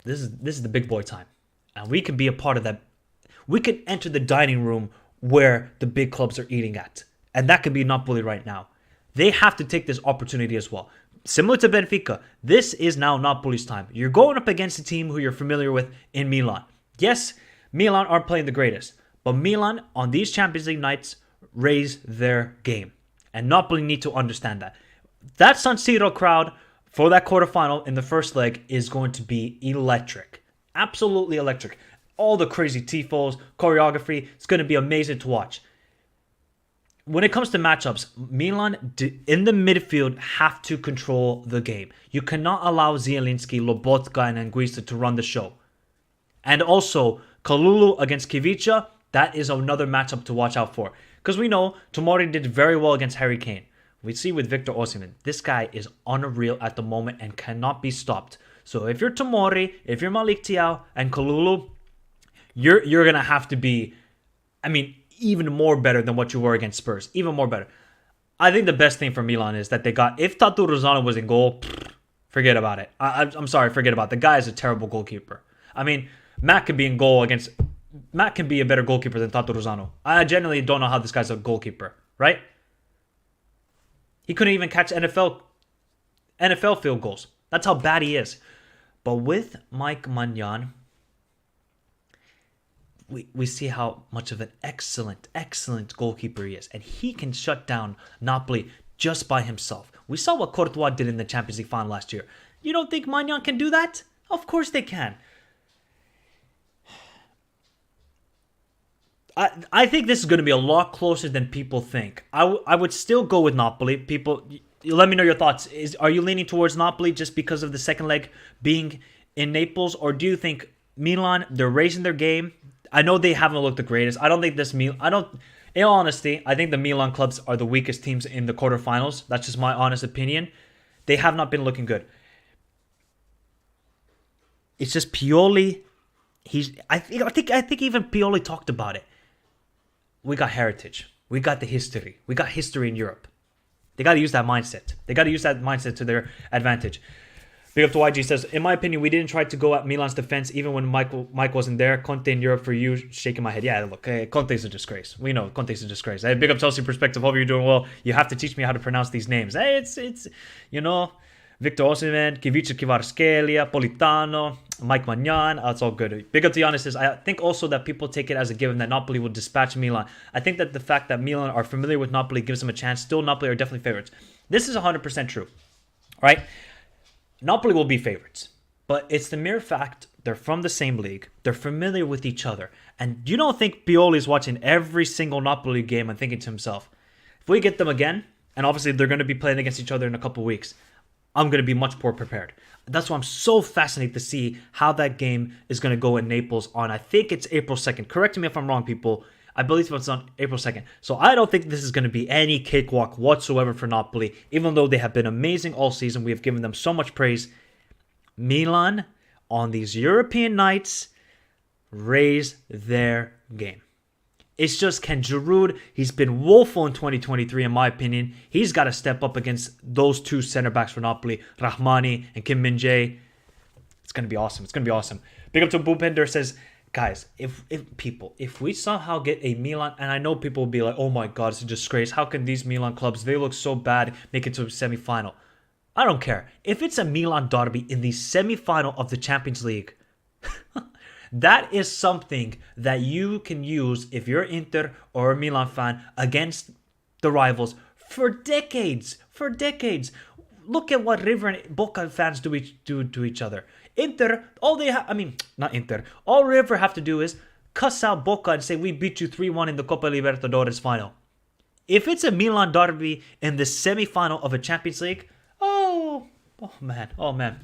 this is the big boy time. And we can be a part of that. We can enter the dining room where the big clubs are eating at. And that could be Napoli right now. They have to take this opportunity as well. Similar to Benfica, this is now Napoli's time. You're going up against a team who you're familiar with in Milan. Yes, Milan aren't playing the greatest. But Milan, on these Champions League nights, raise their game. And Napoli need to understand that. That San Siro crowd for that quarterfinal in the first leg is going to be electric. Absolutely electric. All the crazy tifos, choreography, it's going to be amazing to watch. When it comes to matchups, Milan in the midfield have to control the game. You cannot allow Zielinski, Lobotka, and Anguissa to run the show. And also, Kalulu against Kivica, that is another matchup to watch out for. Because we know Tomori did very well against Harry Kane. We see with Victor Osimhen, this guy is unreal at the moment and cannot be stopped. So if you're Tomori, if you're Malik Thiaw and Kalulu, you're going to have to be, even more better than what you were against Spurs. Even more better. I think the best thing for Milan is that they got, if Tatu Rosano was in goal, forget about it. I'm sorry, forget about it. The guy is a terrible goalkeeper. Matt can be in goal against, Matt can be a better goalkeeper than Tatu Rosano. I genuinely don't know how this guy's a goalkeeper, right? He couldn't even catch NFL field goals. That's how bad he is. But with Mike Maignan, we see how much of an excellent goalkeeper he is. And he can shut down Napoli just by himself. We saw what Courtois did in the Champions League final last year. You don't think Maignan can do that? Of course they can. I think this is going to be a lot closer than people think. I would still go with Napoli. People, let me know your thoughts. Are you leaning towards Napoli just because of the second leg being in Naples, or do you think Milan, they're raising their game? I know they haven't looked the greatest. I don't think this Milan. I don't. In all honesty, I think the Milan clubs are the weakest teams in the quarterfinals. That's just my honest opinion. They have not been looking good. It's just Pioli. I think even Pioli talked about it. We got heritage. We got the history. We got history in Europe. They got to use that mindset. They got to use that mindset to their advantage. Big up to YG says, in my opinion, we didn't try to go at Milan's defense even when Mike wasn't there. Conte in Europe for you, shaking my head. Yeah, look, Conte's a disgrace. We know Conte's a disgrace. Hey, big up Chelsea perspective. Hope you're doing well. You have to teach me how to pronounce these names. Hey, it's Victor Osimhen, Kivica Kvaratskhelia, Politano, Mike Magnan. It's all good. Big up to Giannis says, I think also that people take it as a given that Napoli will dispatch Milan. I think that the fact that Milan are familiar with Napoli gives them a chance. Still, Napoli are definitely favorites. This is 100% true, right? Napoli will be favorites, but it's the mere fact they're from the same league. They're familiar with each other. And you don't think Pioli's watching every single Napoli game and thinking to himself, if we get them again, and obviously they're going to be playing against each other in a couple weeks, I'm going to be much more prepared. That's why I'm so fascinated to see how that game is going to go in Naples on, I think it's April 2nd. Correct me if I'm wrong, people. I believe it's on April 2nd. So I don't think this is going to be any cakewalk whatsoever for Napoli. Even though they have been amazing all season, we have given them so much praise. Milan, on these European nights, raise their game. It's just, can Giroud, he's been woeful in 2023 in my opinion. He's got to step up against those two center backs for Napoli, Rahmani and Kim Min-jae. It's going to be awesome. It's going to be awesome. Big up to Bupender says, guys, if we somehow get a Milan, and I know people will be like, oh my God, it's a disgrace. How can these Milan clubs, they look so bad, make it to a semifinal? I don't care. If it's a Milan derby in the semifinal of the Champions League, that is something that you can use if you're Inter or a Milan fan against the rivals for decades. For decades. Look at what River and Boca fans do to each other. Inter, all River have to do is cuss out Boca and say, we beat you 3-1 in the Copa Libertadores final. If it's a Milan derby in the semi-final of a Champions League, oh man.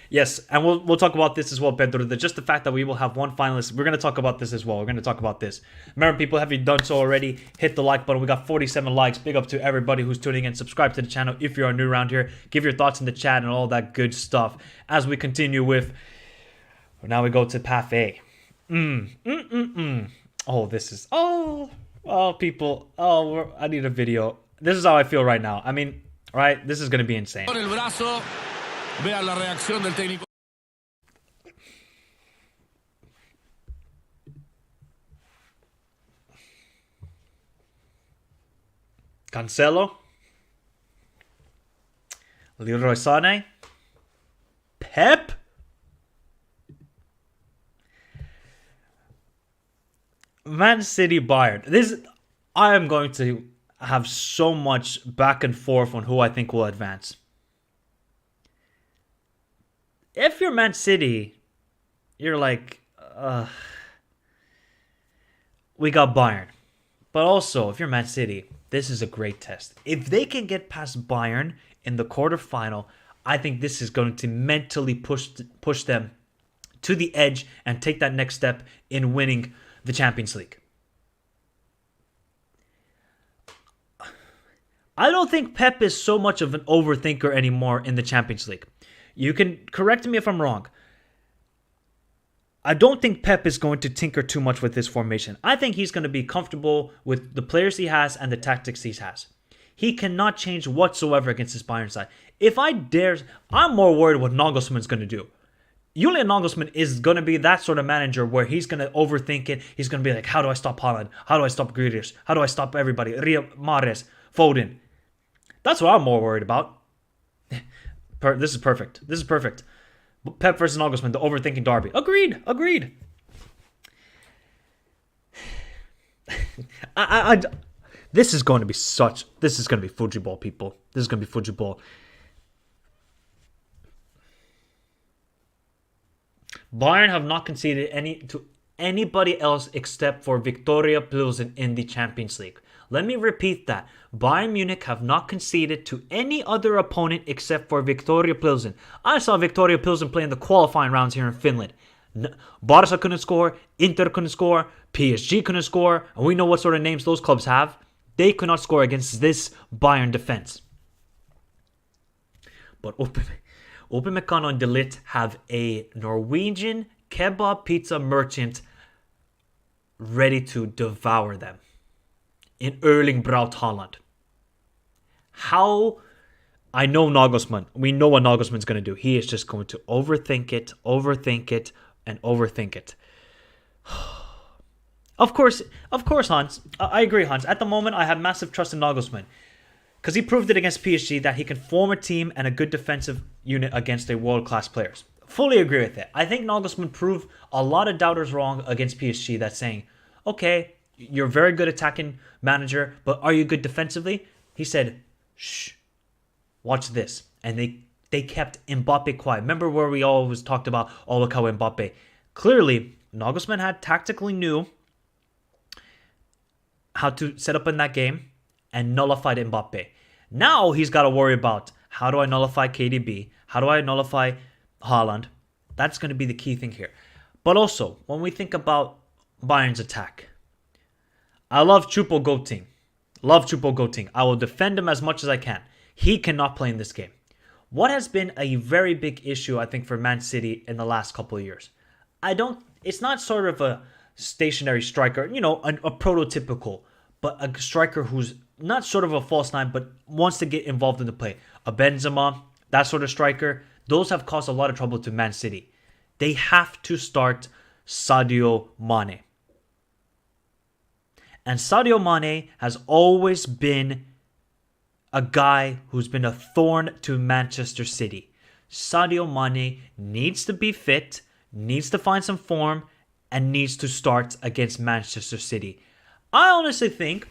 Yes, and we'll talk about this as well, Pedro. Just the fact that we will have one finalist, we're going to talk about this as well. We're going to talk about this. Remember, people, have you done so already? Hit the like button. We got 47 likes. Big up to everybody who's tuning in. Subscribe to the channel if you are new around here. Give your thoughts in the chat and all that good stuff. As we continue with, now we go to Path A. Oh, this is, people. I need a video. This is how I feel right now. I mean, right? This is going to be insane. Vea la reacción del técnico. Cancelo, Leroy Sané, Pep, Man City, Bayern. I am going to have so much back and forth on who I think will advance. If you're Man City, you're like, we got Bayern. But also, if you're Man City, this is a great test. If they can get past Bayern in the quarterfinal, I think this is going to mentally push them to the edge and take that next step in winning the Champions League. I don't think Pep is so much of an overthinker anymore in the Champions League. You can correct me if I'm wrong. I don't think Pep is going to tinker too much with this formation. I think he's going to be comfortable with the players he has and the tactics he has. He cannot change whatsoever against this Bayern side. If I dare, I'm more worried what Nagelsmann's going to do. Julian Nagelsmann is going to be that sort of manager where he's going to overthink it. He's going to be like, how do I stop Haaland? How do I stop Grealish? How do I stop everybody? Riyad Mahrez, Foden. That's what I'm more worried about. This is perfect. Pep versus Nagelsmann, the overthinking derby. Agreed. This is going to be Fuji ball, people. This is going to be Fuji ball. Bayern have not conceded anybody else except for Victoria Plzen in the Champions League. Let me repeat that. Bayern Munich have not conceded to any other opponent except for Victoria Plzen. I saw Victoria Plzen play in the qualifying rounds here in Finland. Barca couldn't score, Inter couldn't score, PSG couldn't score, and we know what sort of names those clubs have. They could not score against this Bayern defense. But Upamecano and De Ligt have a Norwegian kebab pizza merchant ready to devour them in Erling Braut Haaland. How? I know Nagelsmann. We know what Nagelsmann's going to do. He is just going to overthink it, and overthink it. Of course, Hans. I agree, Hans. At the moment, I have massive trust in Nagelsmann because he proved it against PSG that he can form a team and a good defensive unit against a world-class players. Fully agree with it. I think Nagelsmann proved a lot of doubters wrong against PSG that's saying, okay, you're a very good attacking manager, but are you good defensively? He said, shh, watch this. And they kept Mbappe quiet. Remember where we always talked about, oh, look how Mbappe. Clearly, Nagelsmann had tactically knew how to set up in that game and nullified Mbappe. Now he's got to worry about, how do I nullify KDB? How do I nullify Haaland? That's going to be the key thing here. But also, when we think about Bayern's attack, I love Choupo-Moting. I will defend him as much as I can. He cannot play in this game. What has been a very big issue, I think, for Man City in the last couple of years? It's not sort of a stationary striker, a prototypical, but a striker who's not sort of a false nine, but wants to get involved in the play. A Benzema, that sort of striker, those have caused a lot of trouble to Man City. They have to start Sadio Mane. And Sadio Mane has always been a guy who's been a thorn to Manchester City. Sadio Mane needs to be fit, needs to find some form, and needs to start against Manchester City. I honestly think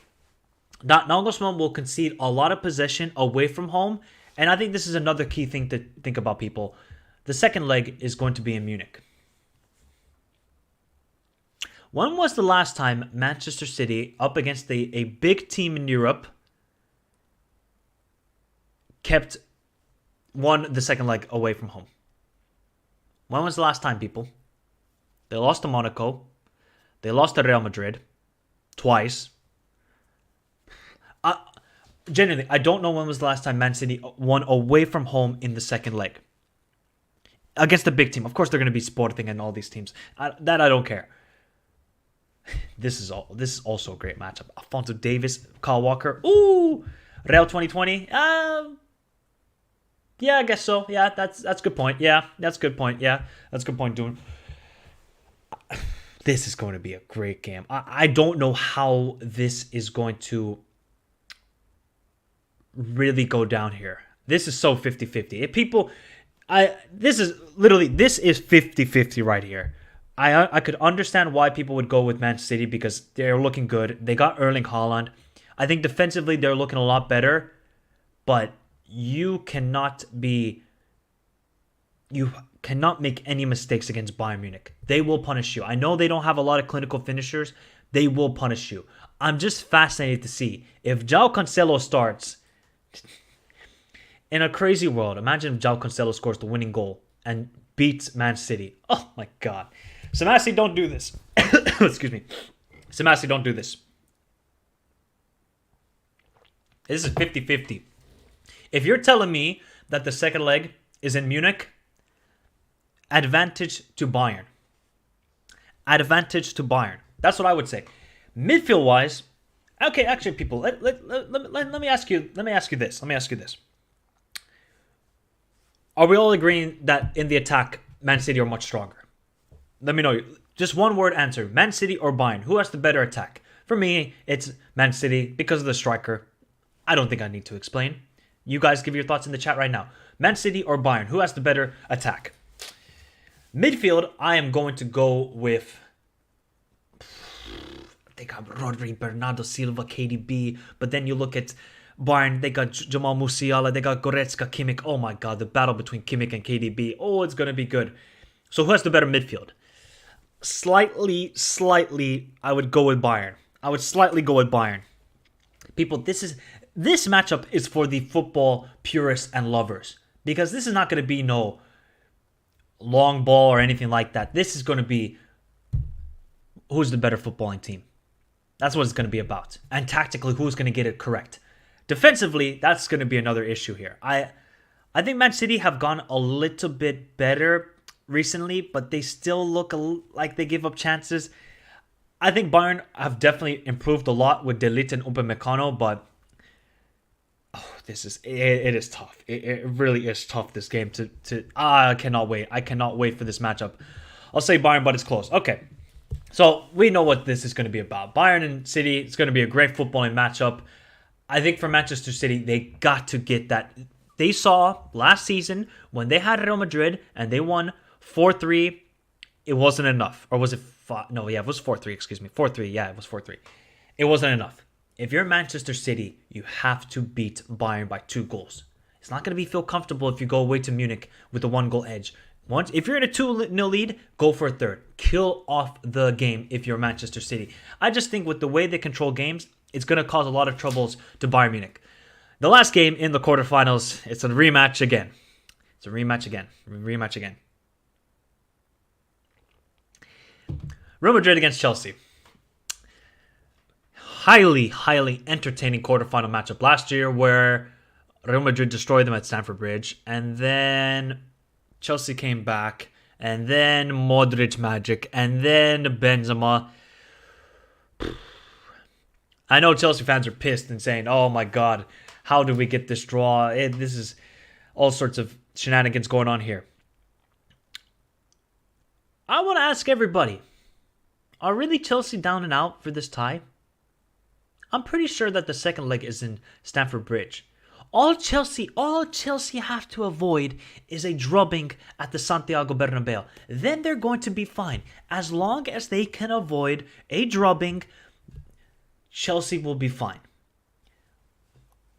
that Nagelsmann will concede a lot of possession away from home, and I think this is another key thing to think about, people. The second leg is going to be in Munich. When was the last time Manchester City, up against a big team in Europe, won the second leg away from home? When was the last time, people? They lost to Monaco. They lost to Real Madrid twice. Genuinely, I don't know when was the last time Man City won away from home in the second leg against a big team. Of course, they're going to be Sporting and all these teams. That I don't care. This is also a great matchup. Alphonso Davies, Kyle Walker. Ooh, Real 2020. Yeah, I guess so. Yeah, that's a good point. Yeah, that's a good point. Yeah, that's a good point, Dune. This is going to be a great game. I don't know how this is going to really go down here. This is so 50-50. This is 50-50 right here. I could understand why people would go with Man City because they're looking good. They got Erling Haaland. I think defensively they're looking a lot better, but you cannot make any mistakes against Bayern Munich. They will punish you. I know they don't have a lot of clinical finishers. They will punish you. I'm just fascinated to see if João Cancelo starts in a crazy world. Imagine if João Cancelo scores the winning goal and beats Man City. Oh my God. Samasi, don't do this. Excuse me. Samasi, don't do this. This is 50-50. If you're telling me that the second leg is in Munich, advantage to Bayern. Advantage to Bayern. That's what I would say. Midfield-wise, okay, actually, people, let me ask you this. Are we all agreeing that in the attack, Man City are much stronger? Let me know. Just one word answer. Man City or Bayern? Who has the better attack? For me, it's Man City because of the striker. I don't think I need to explain. You guys give your thoughts in the chat right now. Man City or Bayern? Who has the better attack? Midfield, I am going to go with... They got Rodri, Bernardo Silva, KDB. But then you look at Bayern, they got Jamal Musiala, they got Goretzka, Kimmich. Oh my God, the battle between Kimmich and KDB. Oh, it's going to be good. So who has the better midfield? slightly, I would go with Bayern. I would slightly go with Bayern. People, this matchup is for the football purists and lovers because this is not going to be no long ball or anything like that. This is going to be who's the better footballing team. That's what it's going to be about. And tactically, who's going to get it correct. Defensively, that's going to be another issue here. I think Man City have gone a little bit better recently, but they still look like they give up chances. I think Bayern have definitely improved a lot with De Ligt and Upamecano, but it is tough. It really is tough, this game. I cannot wait. I cannot wait for this matchup. I'll say Bayern, but it's close. Okay. So we know what this is going to be about. Bayern and City, it's going to be a great footballing matchup. I think for Manchester City, they got to get that. They saw last season when they had Real Madrid and they won 4-3, it wasn't enough. Or was it 5? No, yeah, it was 4-3, excuse me. 4-3, yeah, it was 4-3. It wasn't enough. If you're Manchester City, you have to beat Bayern by 2 goals. It's not going to feel comfortable if you go away to Munich with a 1-goal edge. If you're in a 2-0 lead, go for a third. Kill off the game if you're Manchester City. I just think with the way they control games, it's going to cause a lot of troubles to Bayern Munich. The last game in the quarterfinals, it's a rematch again. It's a rematch again. Rematch again. Real Madrid against Chelsea. Highly entertaining quarterfinal matchup last year where Real Madrid destroyed them at Stamford Bridge. And then Chelsea came back. And then Modric magic. And then Benzema. I know Chelsea fans are pissed and saying, oh my God, how did we get this draw? This is all sorts of shenanigans going on here. I want to ask everybody, are really Chelsea down and out for this tie? I'm pretty sure that the second leg is in Stamford Bridge. All Chelsea have to avoid is a drubbing at the Santiago Bernabeu. Then they're going to be fine. As long as they can avoid a drubbing, Chelsea will be fine.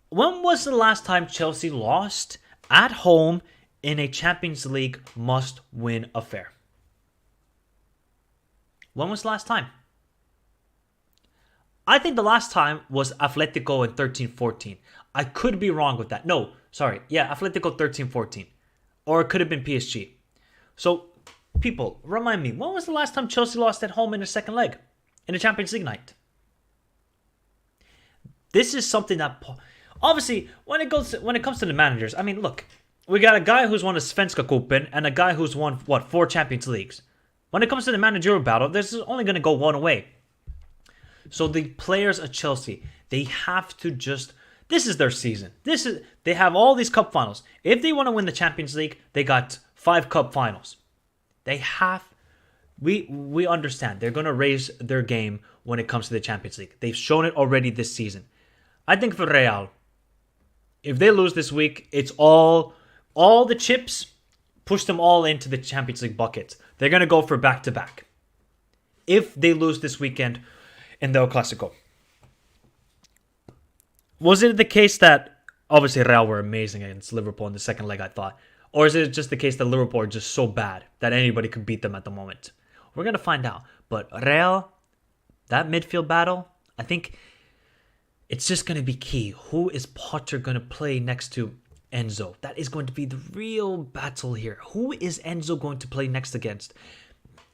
When was the last time Chelsea lost at home in a Champions League must-win affair? When was the last time? I think the last time was Atletico in 13-14. I could be wrong with that. No, sorry. Yeah, Atletico 13-14. Or it could have been PSG. So, people, remind me, when was the last time Chelsea lost at home in the second leg? In a Champions League night? This is something that, obviously, when it comes to the managers, I mean, look, we got a guy who's won a Svenska Cupen and a guy who's won, 4 Champions Leagues. When it comes to the managerial battle, this is only going to go one way. So the players at Chelsea, they have to just, this is their season. They have all these cup finals. If they want to win the Champions League, they got 5 cup finals. They have, we understand. They're going to raise their game when it comes to the Champions League. They've shown it already this season. I think for Real, if they lose this week, it's all the chips, push them all into the Champions League bucket. They're going to go for back-to-back. If they lose this weekend in the El Clasico. Was it the case that, obviously Real were amazing against Liverpool in the second leg, I thought? Or is it just the case that Liverpool are just so bad that anybody could beat them at the moment? We're going to find out. But Real, that midfield battle, I think it's just going to be key. Who is Potter going to play next to Enzo? That is going to be the real battle here. Who is Enzo going to play next against?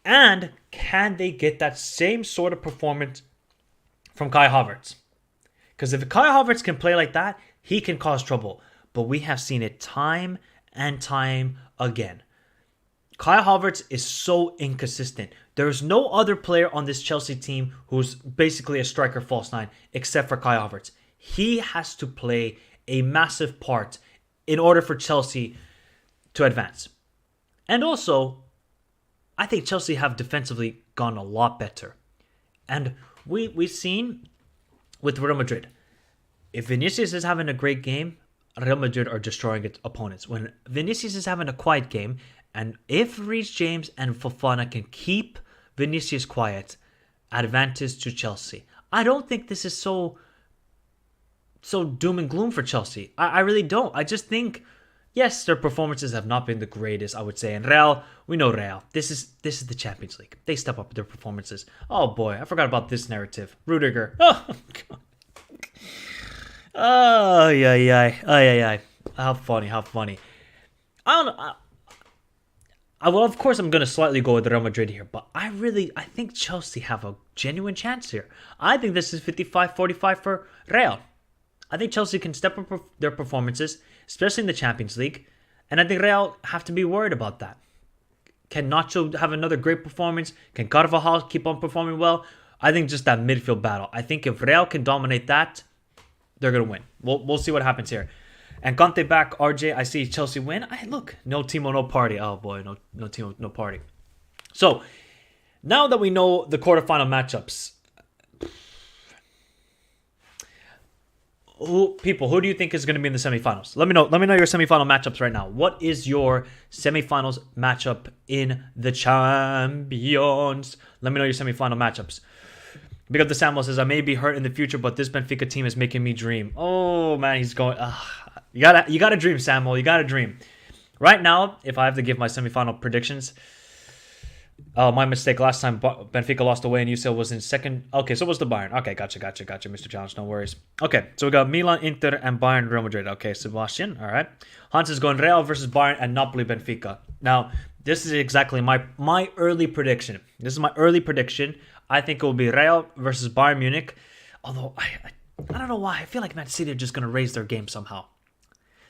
And can they get that same sort of performance from Kai Havertz? Because if Kai Havertz can play like that, he can cause trouble. But we have seen it time and time again. Kai Havertz is so inconsistent. There's no other player on this Chelsea team who's basically a striker false nine except for Kai Havertz. He has to play a massive part in order for Chelsea to advance. And also, I think Chelsea have defensively gone a lot better. And we've seen with Real Madrid, if Vinicius is having a great game, Real Madrid are destroying its opponents. When Vinicius is having a quiet game, and if Reece James and Fofana can keep Vinicius quiet, advantage to Chelsea. I don't think this is so doom and gloom for Chelsea. I really don't. I just think Yes, their performances have not been the greatest, I would say. And Real, we know Real. This is the Champions League. They step up their performances. Oh boy, I forgot about this narrative. Rudiger. Oh god. Oh yeah, yeah, oh yeah, yeah. How funny, how funny. I don't know. Well, of course, I'm going to slightly go with Real Madrid here, but I think Chelsea have a genuine chance here. I think this is 55-45 for Real. I think Chelsea can step up their performances, especially in the Champions League, and I think Real have to be worried about that. Can Nacho have another great performance? Can Carvajal keep on performing well? I think just that midfield battle. I think if Real can dominate that, they're going to win. We'll see what happens here. And Conte back, RJ, I see Chelsea win. Look, no Timo, no party. Oh boy, no Timo, no party. So, now that we know the quarterfinal matchups, who do you think is going to be in the semifinals? Let me know your semifinal matchups right now. What is your semifinals matchup in the Champions? Let me know your semifinal matchups. Big up the Samuel says, I may be hurt in the future, but this Benfica team is making me dream. Oh man, he's going. You gotta dream, Samuel. You gotta dream. Right now, if I have to give my semifinal predictions, my mistake last time Benfica lost away and UCL was in second. Okay, so it was the Bayern. Okay, gotcha, Mr. Challenge. No worries. Okay, so we got Milan, Inter, and Bayern, Real Madrid. Okay, Sebastian. All right. Hans is going Real versus Bayern and Napoli, Benfica. Now, this is exactly my early prediction. This is my early prediction. I think it will be Real versus Bayern Munich. Although, I don't know why. I feel like Man City are just going to raise their game somehow.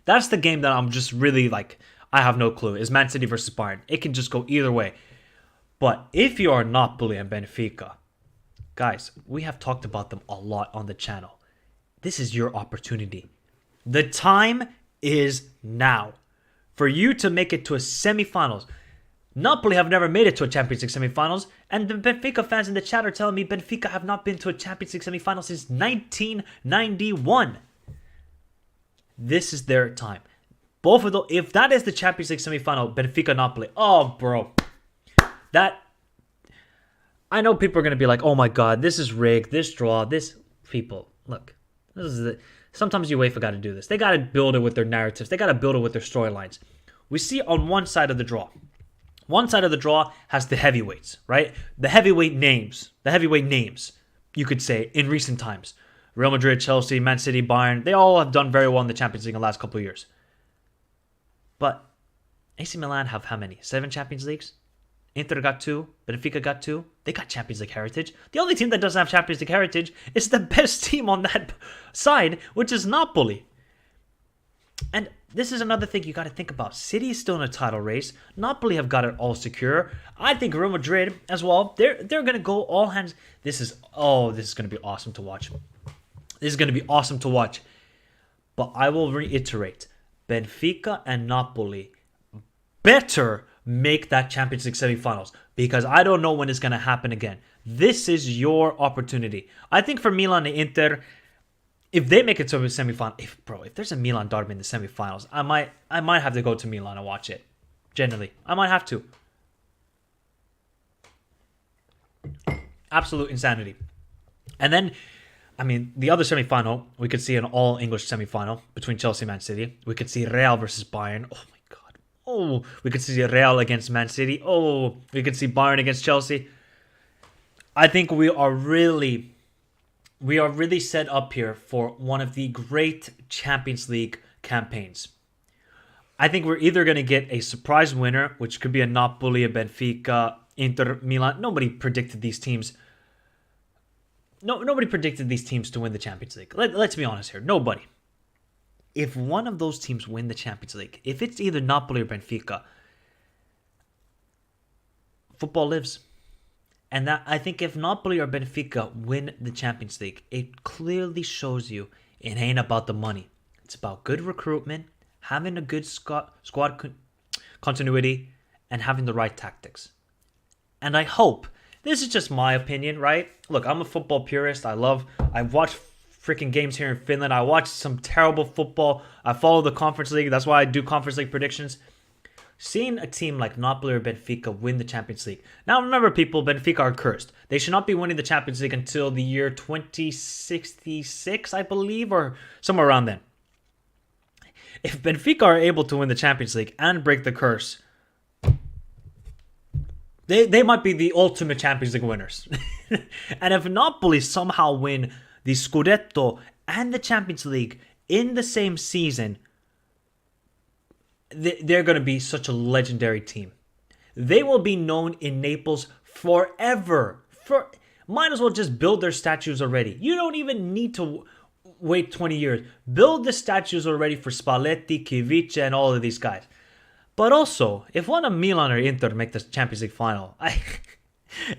That's the game that I'm just really like, I have no clue. Is Man City versus Bayern. It can just go either way. But if you are Napoli and Benfica, guys, we have talked about them a lot on the channel. This is your opportunity. The time is now for you to make it to a semifinals. Napoli have never made it to a Champions League semifinals, and the Benfica fans in the chat are telling me Benfica have not been to a Champions League semifinal since 1991. This is their time. Both of those, if that is the Champions League semifinal, Benfica Napoli. Oh, bro. That, I know people are going to be like, oh my god, this is rigged, this draw, this, people, look, sometimes UEFA got to do this. They got to build it with their narratives. They got to build it with their storylines. We see on one side of the draw. One side of the draw has the heavyweights, right? The heavyweight names, you could say, in recent times. Real Madrid, Chelsea, Man City, Bayern, they all have done very well in the Champions League in the last couple of years. But AC Milan have how many? 7 Champions Leagues? Inter got 2, Benfica got 2. They got Champions League heritage. The only team that doesn't have Champions League heritage is the best team on that side, which is Napoli. And this is another thing you got to think about. City is still in a title race. Napoli have got it all secure. I think Real Madrid as well. They're going to go all hands. This is going to be awesome to watch. But I will reiterate, Benfica and Napoli better make that Champions League semifinals, because I don't know when it's going to happen again. This is your opportunity. I think for Milan and Inter, if they make it to a semifinal, if there's a Milan derby in the semifinals, I might have to go to Milan and watch it. Generally, I might have to. Absolute insanity. And then, the other semifinal, we could see an all-English semifinal between Chelsea and Man City. We could see Real versus Bayern. Oh my god. Oh, we could see Real against Man City. Oh, we could see Bayern against Chelsea. I think we are really set up here for one of the great Champions League campaigns. I think we're either going to get a surprise winner, which could be a Napoli, a Benfica, Inter, Milan. Nobody predicted these teams. Nobody predicted these teams to win the Champions League. Let's be honest here. Nobody. If one of those teams win the Champions League, if it's either Napoli or Benfica, football lives. And that, I think if Napoli or Benfica win the Champions League, it clearly shows you it ain't about the money. It's about good recruitment, having a good squad continuity, and having the right tactics. And I hope, this is just my opinion, right? Look, I'm a football purist. I watch freaking games here in Finland. I watch some terrible football. I follow the Conference League. That's why I do Conference League predictions. Seeing a team like Napoli or Benfica win the Champions League. Now remember, people, Benfica are cursed. They should not be winning the Champions League until the year 2066, I believe, or somewhere around then. If Benfica are able to win the Champions League and break the curse, they might be the ultimate Champions League winners. And if Napoli somehow win the Scudetto and the Champions League in the same season, they're going to be such a legendary team. They will be known in Naples forever. Might as well just build their statues already. You don't even need to wait 20 years. Build the statues already for Spalletti, Kivice, and all of these guys. But also, if one of Milan or Inter make the Champions League final,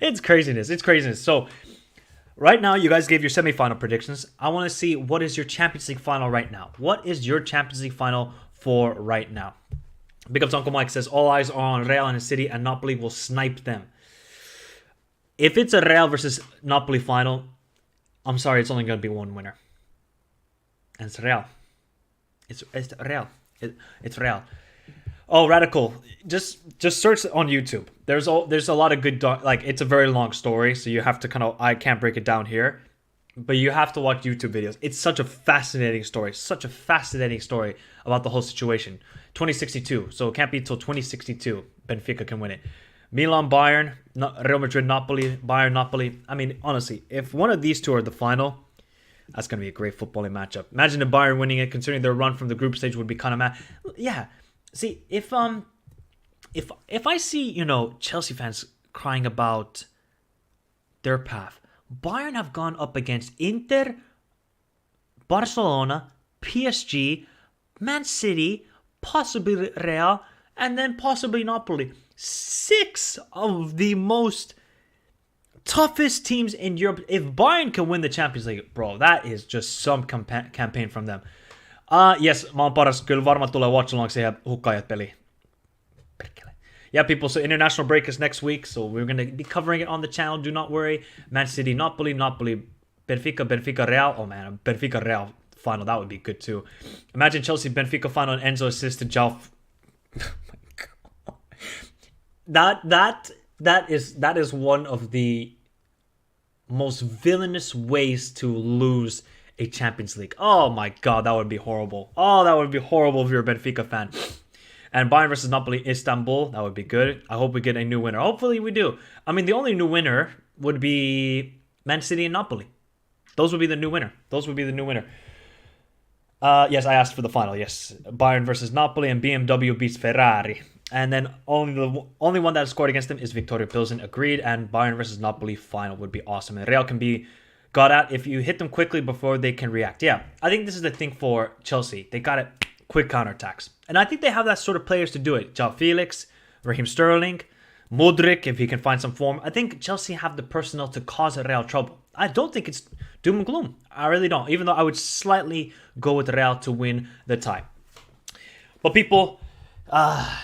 it's craziness. It's craziness. So, right now, you guys gave your semi-final predictions. I want to see what is your Champions League final right now. What is your Champions League final for right now? Big Ups Uncle Mike says, all eyes are on Real and City, and Napoli will snipe them. If it's a Real versus Napoli final, I'm sorry, it's only going to be one winner. And it's Real. It's Real. It's Real. Oh, Radical. Just search on YouTube. There's a lot of good... it's a very long story, so you have to I can't break it down here. But you have to watch YouTube videos. It's such a fascinating story. Such a fascinating story about the whole situation. 2062. So it can't be until 2062 Benfica can win it. Milan, Bayern, Real Madrid, Napoli, Bayern, Napoli. I mean, honestly, if one of these two are the final, that's going to be a great footballing matchup. Imagine the Bayern winning it, considering their run from the group stage would be kind of mad. Yeah. See, if I see, Chelsea fans crying about their path, Bayern have gone up against Inter, Barcelona, PSG, Man City, possibly Real, and then possibly Napoli. 6 of the most toughest teams in Europe. If Bayern can win the Champions League, bro, that is just some campaign from them. Yes, mä oon paras. Kyllä varmaan tulee watch-along siihen Hukkajat-peliin. Yeah, people, so international break is next week, so we're going to be covering it on the channel. Do not worry. Man City, Napoli, Benfica, Benfica, Real. Oh, man, a Benfica, Real final. That would be good, too. Imagine Chelsea, Benfica final and Enzo assisted Jao. Oh, my God. That is one of the most villainous ways to lose a Champions League. Oh, my God, that would be horrible. Oh, that would be horrible if you're a Benfica fan. And Bayern versus Napoli, Istanbul. That would be good. I hope we get a new winner. Hopefully we do. I mean, the only new winner would be Man City and Napoli. Those would be the new winner. Yes, I asked for the final. Yes. Bayern versus Napoli and BMW beats Ferrari. And then only one that scored against them is Victoria Pilsen. Agreed. And Bayern versus Napoli final would be awesome. And Real can be got at if you hit them quickly before they can react. Yeah, I think this is the thing for Chelsea. They got it. Quick counterattacks. And I think they have that sort of players to do it. João Felix, Raheem Sterling, Mudryk, if he can find some form. I think Chelsea have the personnel to cause Real trouble. I don't think it's doom and gloom. I really don't. Even though I would slightly go with Real to win the tie. But people, oh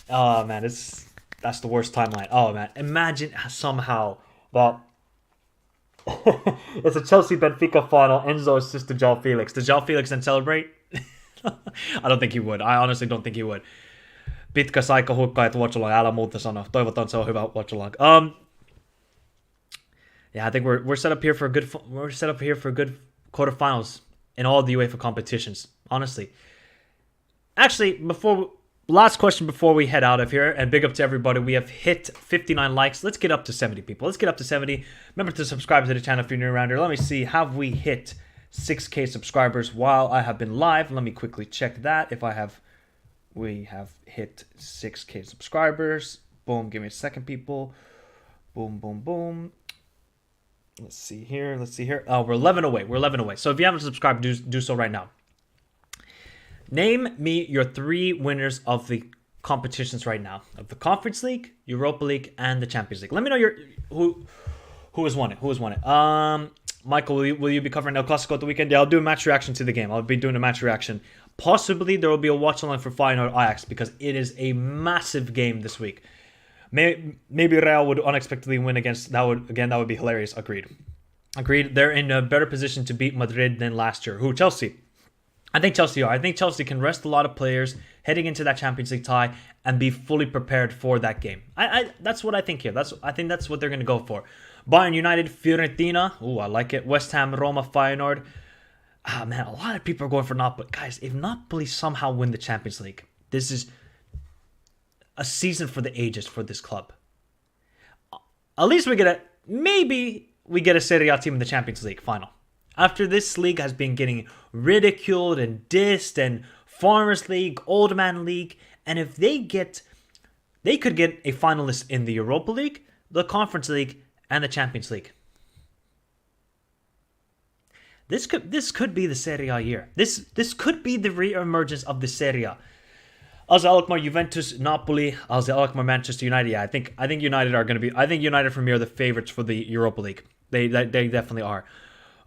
man, that's the worst timeline. Oh man, imagine somehow that it's a Chelsea-Benfica final. Enzo assists to João Felix. Does João Felix then celebrate? I don't think he would. I honestly don't think he would. Pitkä saikka Hukkajat watch along. Älä muuta sano. Toivotaan se on hyvä watch along. Yeah, I think we're set up here for good quarterfinals in all the UEFA competitions. Honestly. Actually, last question before we head out of here, and big up to everybody. We have hit 59 likes. Let's get up to 70 people. Let's get up to 70. Remember to subscribe to the channel if you're new around here. Let me see. Have we hit 6K subscribers while I have been live? Let me quickly check that. We have hit 6K subscribers. Boom. Give me a second, people. Boom, boom, boom. Let's see here. Oh, we're 11 away. So if you haven't subscribed, do so right now. Name me your 3 winners of the competitions right now. Of the Conference League, Europa League, and the Champions League. Let me know who has won it. Michael, will you be covering El Clasico at the weekend? Yeah, I'll do a match reaction to the game. I'll be doing a match reaction. Possibly there will be a watch along for Feyenoord Ajax because it is a massive game this week. Maybe Real would unexpectedly win against that would be hilarious. Agreed. They're in a better position to beat Madrid than last year. Who? Chelsea. I think Chelsea are. I think Chelsea can rest a lot of players heading into that Champions League tie and be fully prepared for that game. That's what I think here. I think that's what they're going to go for. Bayern United, Fiorentina. Ooh, I like it. West Ham, Roma, Feyenoord. Ah, man, a lot of people are going for Napoli. Guys, if Napoli somehow win the Champions League, this is a season for the ages for this club. At least maybe we get a Serie A team in the Champions League final. After this league has been getting ridiculed and dissed and Farmers League, Old Man League, and if they could get a finalist in the Europa League, the Conference League, and the Champions League. This could be the Serie A year. This could be the re-emergence of the Serie A. AZ Alkmaar, Juventus, Napoli, AZ Alkmaar, Manchester United. Yeah, I think United are going to be. I think United for me are the favorites for the Europa League. They definitely are.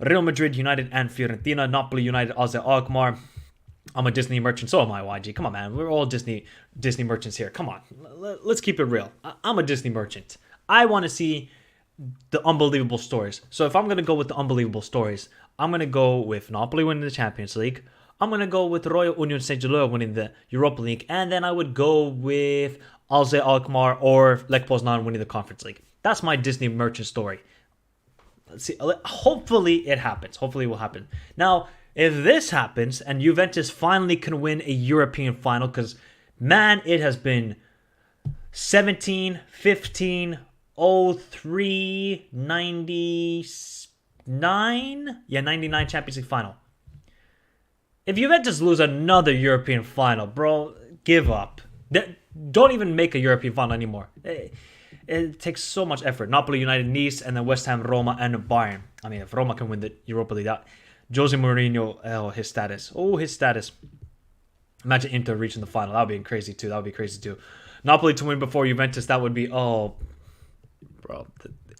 Real Madrid, United, and Fiorentina. Napoli, United, AZ Alkmaar. I'm a Disney merchant. So am I, YG. Come on, man. We're all Disney merchants here. Come on. Let's keep it real. I'm a Disney merchant. I want to see the unbelievable stories. So if I'm going to go with the unbelievable stories, I'm going to go with Napoli winning the Champions League. I'm going to go with Royal Union Saint-Gilloise winning the Europa League. And then I would go with AZ Alkmaar or Lech Poznan winning the Conference League. That's my Disney merchant story. Let's see. Hopefully it happens. Hopefully it will happen. Now, if this happens and Juventus finally can win a European final, because, man, it has been 17, 15, 03, 99? Yeah, 99 Champions League final. If Juventus lose another European final, bro, give up. Don't even make a European final anymore. It takes so much effort. Napoli, United, Nice, and then West Ham, Roma, and Bayern. I mean, if Roma can win the Europa League, Jose Mourinho, his status. Oh, his status. Imagine Inter reaching the final. That would be crazy too. Napoli to win before Juventus, that would be, bro,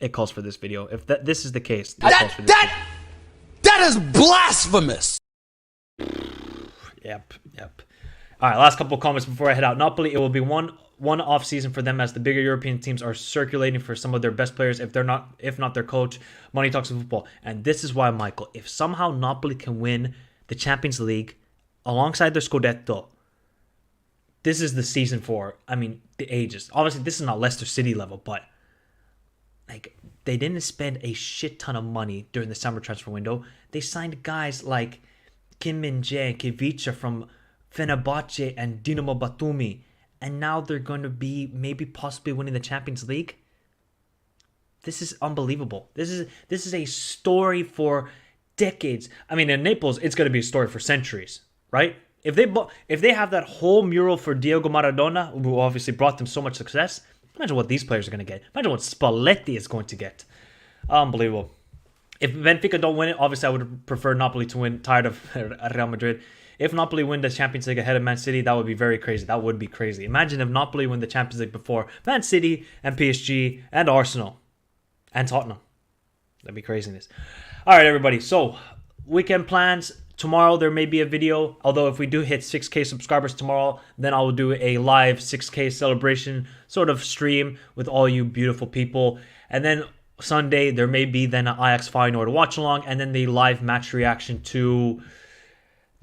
it calls for this video. If this is the case, calls for this video. That is blasphemous. Yep. All right, last couple of comments before I head out. Napoli, it will be one off season for them as the bigger European teams are circulating for some of their best players. If not their coach, money talks in football. And this is why, Michael, if somehow Napoli can win the Champions League alongside their Scudetto, this is the season for, the ages. Obviously, this is not Leicester City level, but they didn't spend a shit ton of money during the summer transfer window. They signed guys like Kim Min-jae and Kivicha from Fenerbahce and Dinamo Batumi, and now they're going to be possibly winning the Champions League. This is unbelievable. This is a story for decades. In Naples, it's going to be a story for centuries, right? If they have that whole mural for Diego Maradona, who obviously brought them so much success, imagine what these players are going to get. Imagine what Spalletti is going to get. Unbelievable. If Benfica don't win it, obviously I would prefer Napoli to win, tired of Real Madrid. If Napoli win the Champions League ahead of Man City, that would be very crazy. That would be crazy. Imagine if Napoli win the Champions League before Man City and PSG and Arsenal and Tottenham. That'd be craziness. All right, everybody. So, weekend plans. Tomorrow there may be a video. Although if we do hit 6K subscribers tomorrow, then I will do a live 6K celebration sort of stream with all you beautiful people. And then Sunday, there may be then an Ajax Feyenoord watch along, and then the live match reaction to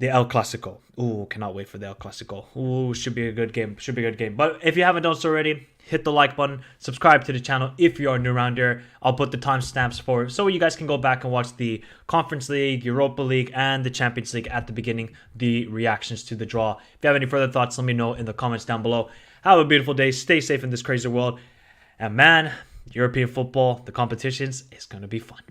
the El Clasico. Ooh, cannot wait for the El Clasico. Ooh, should be a good game. But if you haven't done so already, hit the like button, subscribe to the channel if you are new around here. I'll put the timestamps for it so you guys can go back and watch the Conference League, Europa League, and the Champions League at the beginning, the reactions to the draw. If you have any further thoughts, let me know in the comments down below. Have a beautiful day. Stay safe in this crazy world. And man, European football, the competitions, is going to be fun.